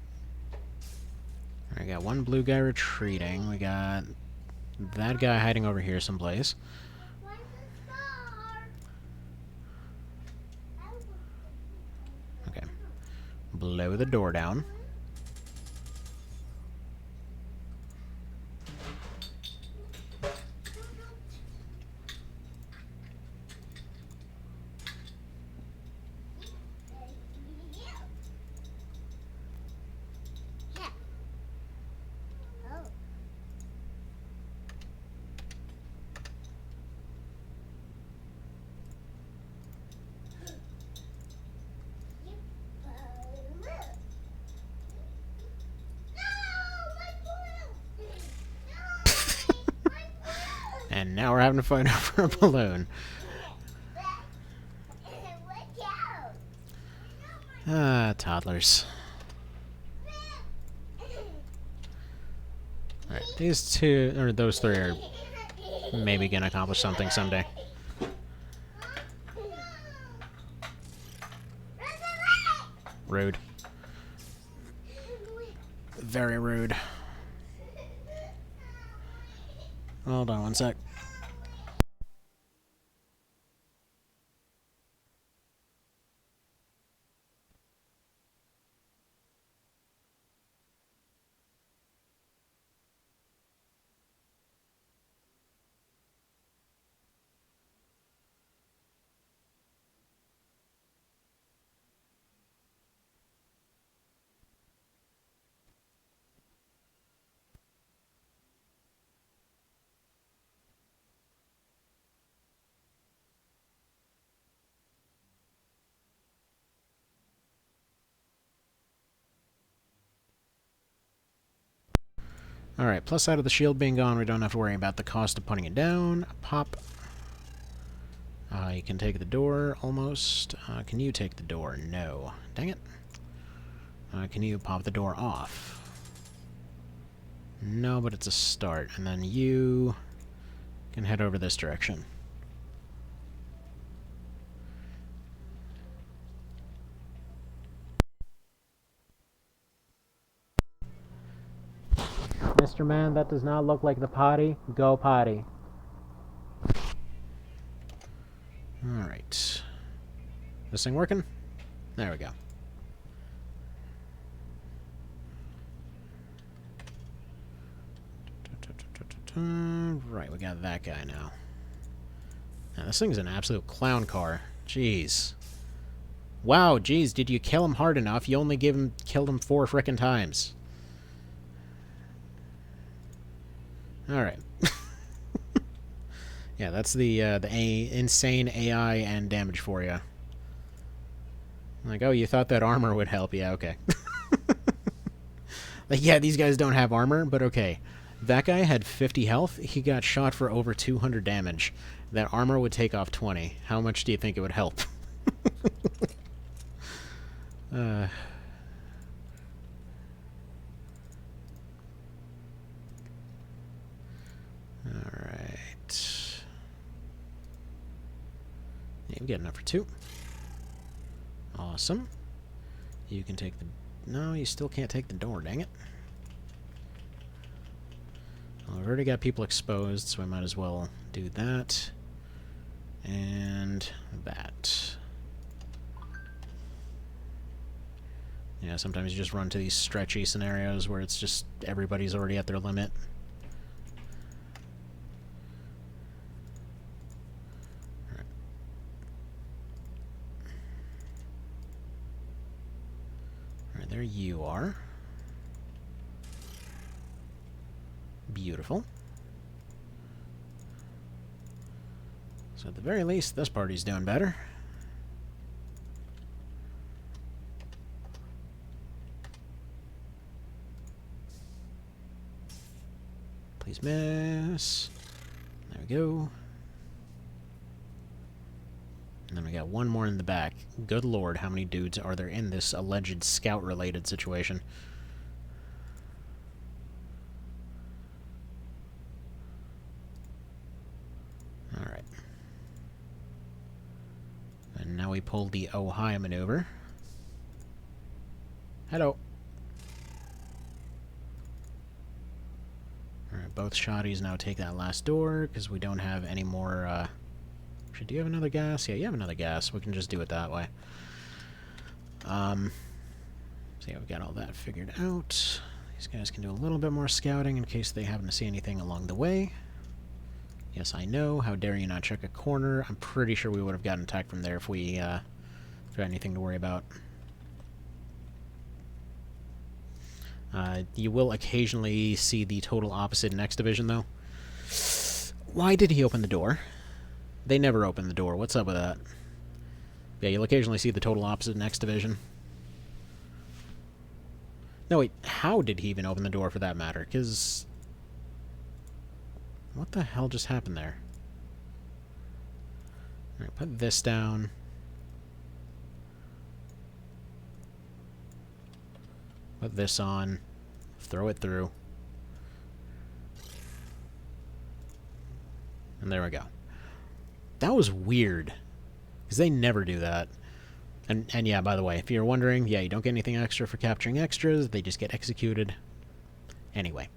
Alright, we got one blue guy retreating. We got that guy hiding over here someplace. Find the car! Okay. Blow the door down. Yeah. Oh. And now we're having to fight over a balloon. Ah, toddlers. Alright, these two, or those three are maybe gonna accomplish something someday. Rude. Very rude. Hold on one sec. Alright, plus side of the shield being gone, we don't have to worry about the cost of putting it down. Pop. You can take the door, almost. Can you take the door? No. Dang it. Can you pop the door off? No, but it's a start. And then you can head over this direction. Mr. Man, that does not look like the potty. Go potty. Alright. This thing working? There we go. Right, we got that guy now. Now, this thing's an absolute clown car. Jeez. Wow, jeez, did you kill him hard enough? You only killed him 4 frickin' times. Alright. Yeah, that's the insane AI and damage for you. Like, oh, you thought that armor would help? Yeah, okay. Like, yeah, these guys don't have armor, but okay. That guy had 50 health. He got shot for over 200 damage. That armor would take off 20. How much do you think it would help? Alright. Yeah, we get enough for 2. Awesome. You can take the... No, you still can't take the door, dang it. Well, we've already got people exposed, so we might as well do that. And that. Yeah, sometimes you just run to these stretchy scenarios where it's just everybody's already at their limit. there you are. Beautiful. So at the very least, this party's doing better. Please miss. There we go. And then we got one more in the back. Good lord, how many dudes are there in this alleged scout-related situation? Alright. And now we pull the oh hi maneuver. Hello. Alright, both shotties now take that last door, because we don't have any more, do you have another gas? Yeah, you have another gas. We can just do it that way. So yeah, we've got all that figured out. These guys can do a little bit more scouting in case they happen to see anything along the way. Yes, I know. How dare you not check a corner? I'm pretty sure we would have gotten attacked from there if we had anything to worry about. You will occasionally see the total opposite in X Division, though. Why did he open the door? They never open the door. What's up with that? Yeah, you'll occasionally see the total opposite in X Division. No, wait. How did he even open the door, for that matter? Because... what the hell just happened there? Alright, put this down. Put this on. Throw it through. And there we go. That was weird. Because they never do that. And yeah, by the way, if you're wondering, yeah, you don't get anything extra for capturing extras. They just get executed. Anyway.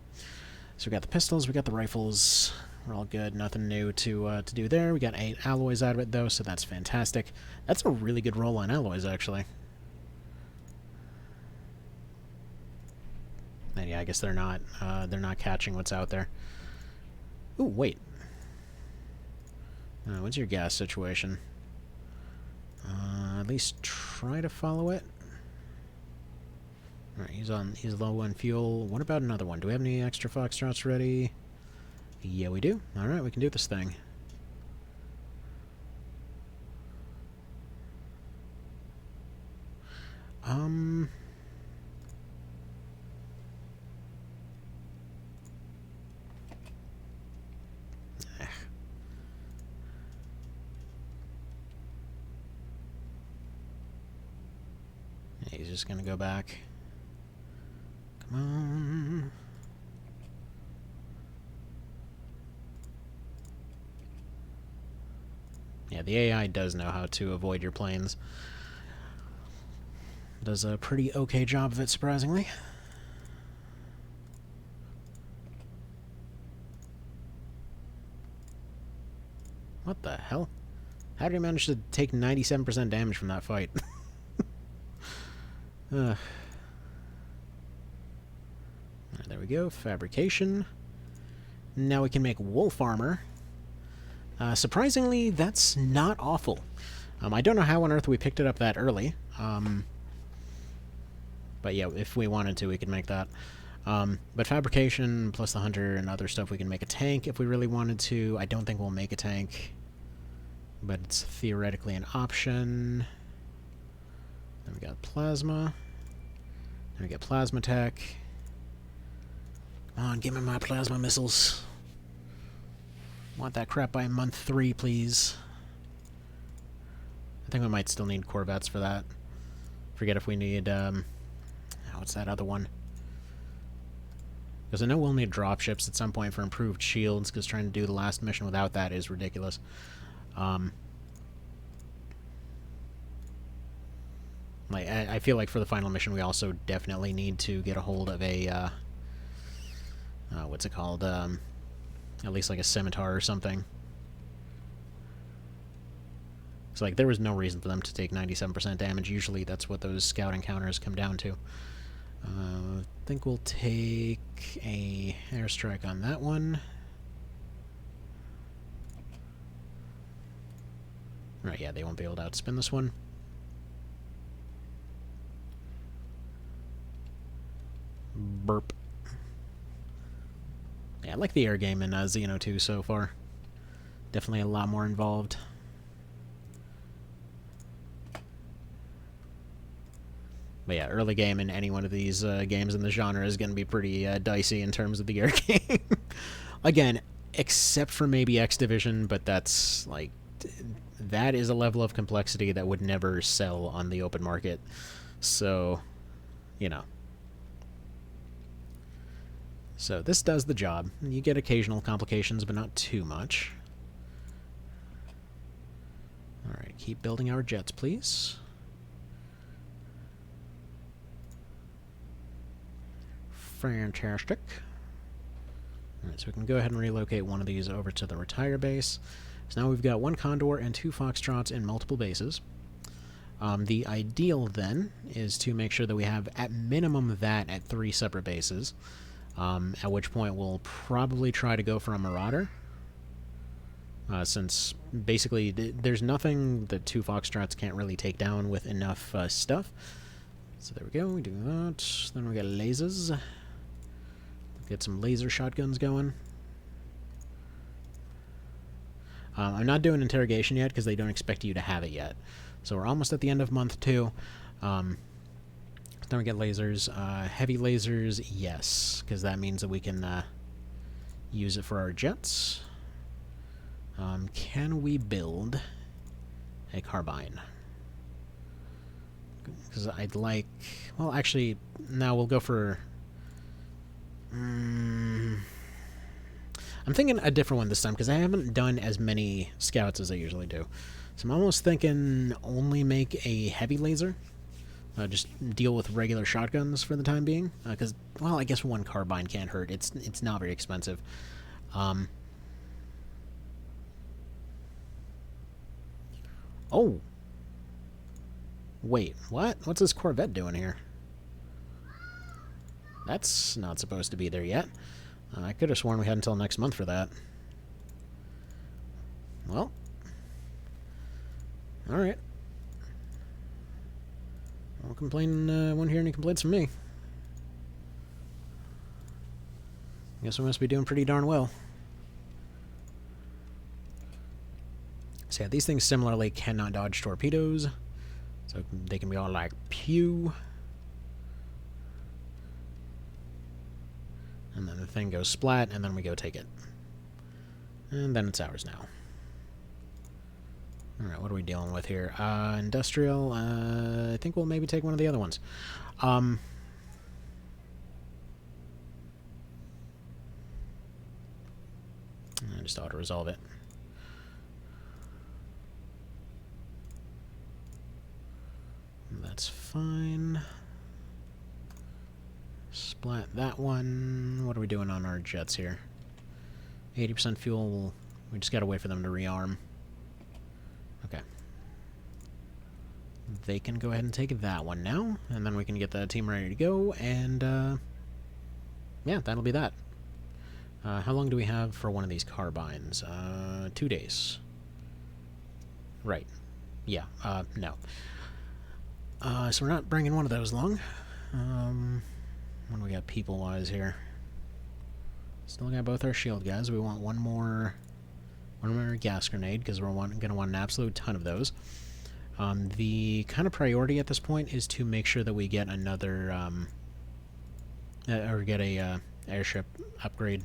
So we got the pistols, we got the rifles. We're all good. Nothing new to do there. We got 8 alloys out of it, though, so that's fantastic. That's a really good roll on alloys, actually. And yeah, I guess they're not catching what's out there. Ooh, wait. What's your gas situation? At least try to follow it. Alright, he's low on fuel. What about another one? Do we have any extra Foxtrots ready? Yeah, we do. Alright, we can do this thing. He's just gonna go back. Come on. Yeah, the AI does know how to avoid your planes. Does a pretty okay job of it, surprisingly. What the hell? How did he manage to take 97% damage from that fight? There we go, fabrication. Now we can make wolf armor. Surprisingly, that's not awful. I don't know how on earth we picked it up that early. But yeah, if we wanted to, we could make that. But fabrication, plus the hunter and other stuff, we can make a tank if we really wanted to. I don't think we'll make a tank, but it's theoretically an option. Then we got plasma. Then we got plasma tech. Come on, give me my plasma missiles. Want that crap by month 3, please. I think we might still need Corvettes for that. Forget if we need, what's that other one? Because I know we'll need dropships at some point for improved shields, because trying to do the last mission without that is ridiculous. Like, I feel like for the final mission we also definitely need to get a hold of a, what's it called, at least like a scimitar or something. So, like, there was no reason for them to take 97% damage. Usually that's what those scout encounters come down to. I think we'll take a airstrike on that one. Right, yeah, they won't be able to outspin this one. Burp. Yeah, I like the air game in Xeno 2 so far. Definitely a lot more involved. But yeah, early game in any one of these games in the genre is going to be pretty dicey in terms of the air game. Again, except for maybe X Division, but that's like that is a level of complexity that would never sell on the open market. So, you know. So this does the job. You get occasional complications, but not too much. Alright, keep building our jets, please. Fantastic. Alright, so we can go ahead and relocate one of these over to the retire base. So now we've got 1 Condor and 2 Foxtrots in multiple bases. The ideal, then, is to make sure that we have, at minimum, that at 3 separate bases. At which point we'll probably try to go for a Marauder. Since, basically, there's nothing that 2 Foxtrots can't really take down with enough stuff. So there we go, we do that. Then we got lasers. Get some laser shotguns going. I'm not doing interrogation yet because they don't expect you to have it yet. So we're almost at the end of month 2. Then we get lasers. Heavy lasers, yes, because that means that we can use it for our jets. Can we build a carbine? Because I'd like... Well, actually, now we'll go for... I'm thinking a different one this time, because I haven't done as many scouts as I usually do. So I'm almost thinking only make a heavy laser. Just deal with regular shotguns for the time being. Because, well, I guess 1 carbine can't hurt. It's not very expensive. Oh! Wait, what? What's this Corvette doing here? That's not supposed to be there yet. I could have sworn we had until next month for that. Well. Alright. Won't hear any complaints from me. Guess we must be doing pretty darn well. So yeah, these things similarly cannot dodge torpedoes. So they can be all like, pew. And then the thing goes splat, and then we go take it. And then it's ours now. Alright, what are we dealing with here? Industrial, I think we'll maybe take one of the other ones. I just auto-resolve it. That's fine. Splat that one. What are we doing on our jets here? 80% fuel. We just gotta wait for them to rearm. Okay. They can go ahead and take that one now, and then we can get the team ready to go, and, yeah, that'll be that. How long do we have for one of these carbines? 2 days. Right. Yeah, no. So we're not bringing one of those long. What do we got people-wise here? Still got both our shield guys. We want one more gas grenade, because we're going to want an absolute ton of those. The kind of priority at this point is to make sure that we get another, or get a airship upgrade.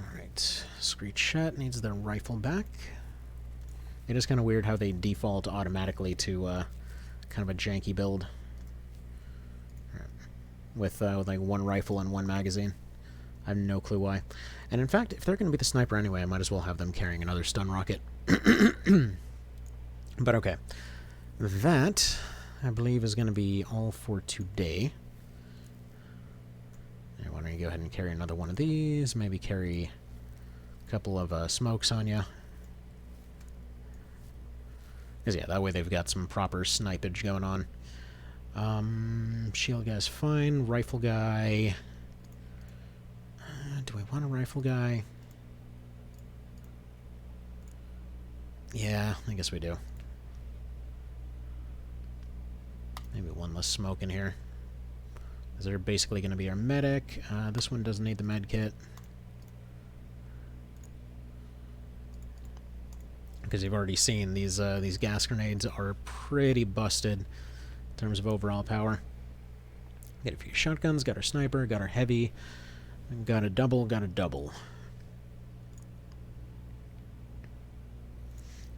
Alright, Screech Shot needs their rifle back. It is kind of weird how they default automatically to kind of a janky build. With like 1 rifle and 1 magazine. I have no clue why. And in fact, if they're going to be the sniper anyway, I might as well have them carrying another stun rocket. But okay. That, I believe, is going to be all for today. Yeah, why don't you go ahead and carry another one of these, maybe carry a couple of smokes on you. Because, yeah, that way they've got some proper snipage going on. Shield guy's fine. Rifle guy. Do we want a rifle guy? Yeah, I guess we do. Maybe one less smoke in here. Because they're basically going to be our medic. This one doesn't need the med kit. Because you've already seen these gas grenades are pretty busted in terms of overall power. Got a few shotguns, got our sniper, got our heavy, got a double, got a double.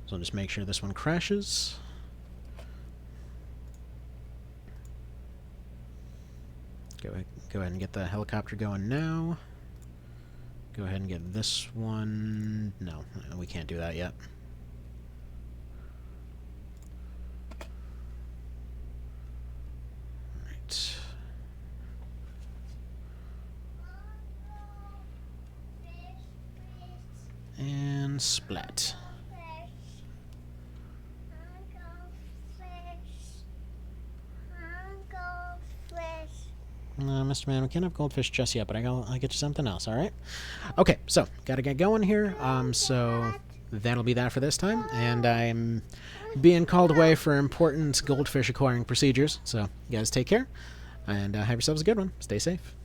So I'll just make sure this one crashes. Go ahead and get the helicopter going now. Go ahead and get this one. No, we can't do that yet. Alright. And splat. Mr. Man, we can't have goldfish just yet, but I'll get you something else, alright? Okay, so, gotta get going here. So that'll be that for this time, and I'm being called away for important goldfish acquiring procedures, so you guys take care, and have yourselves a good one. Stay safe.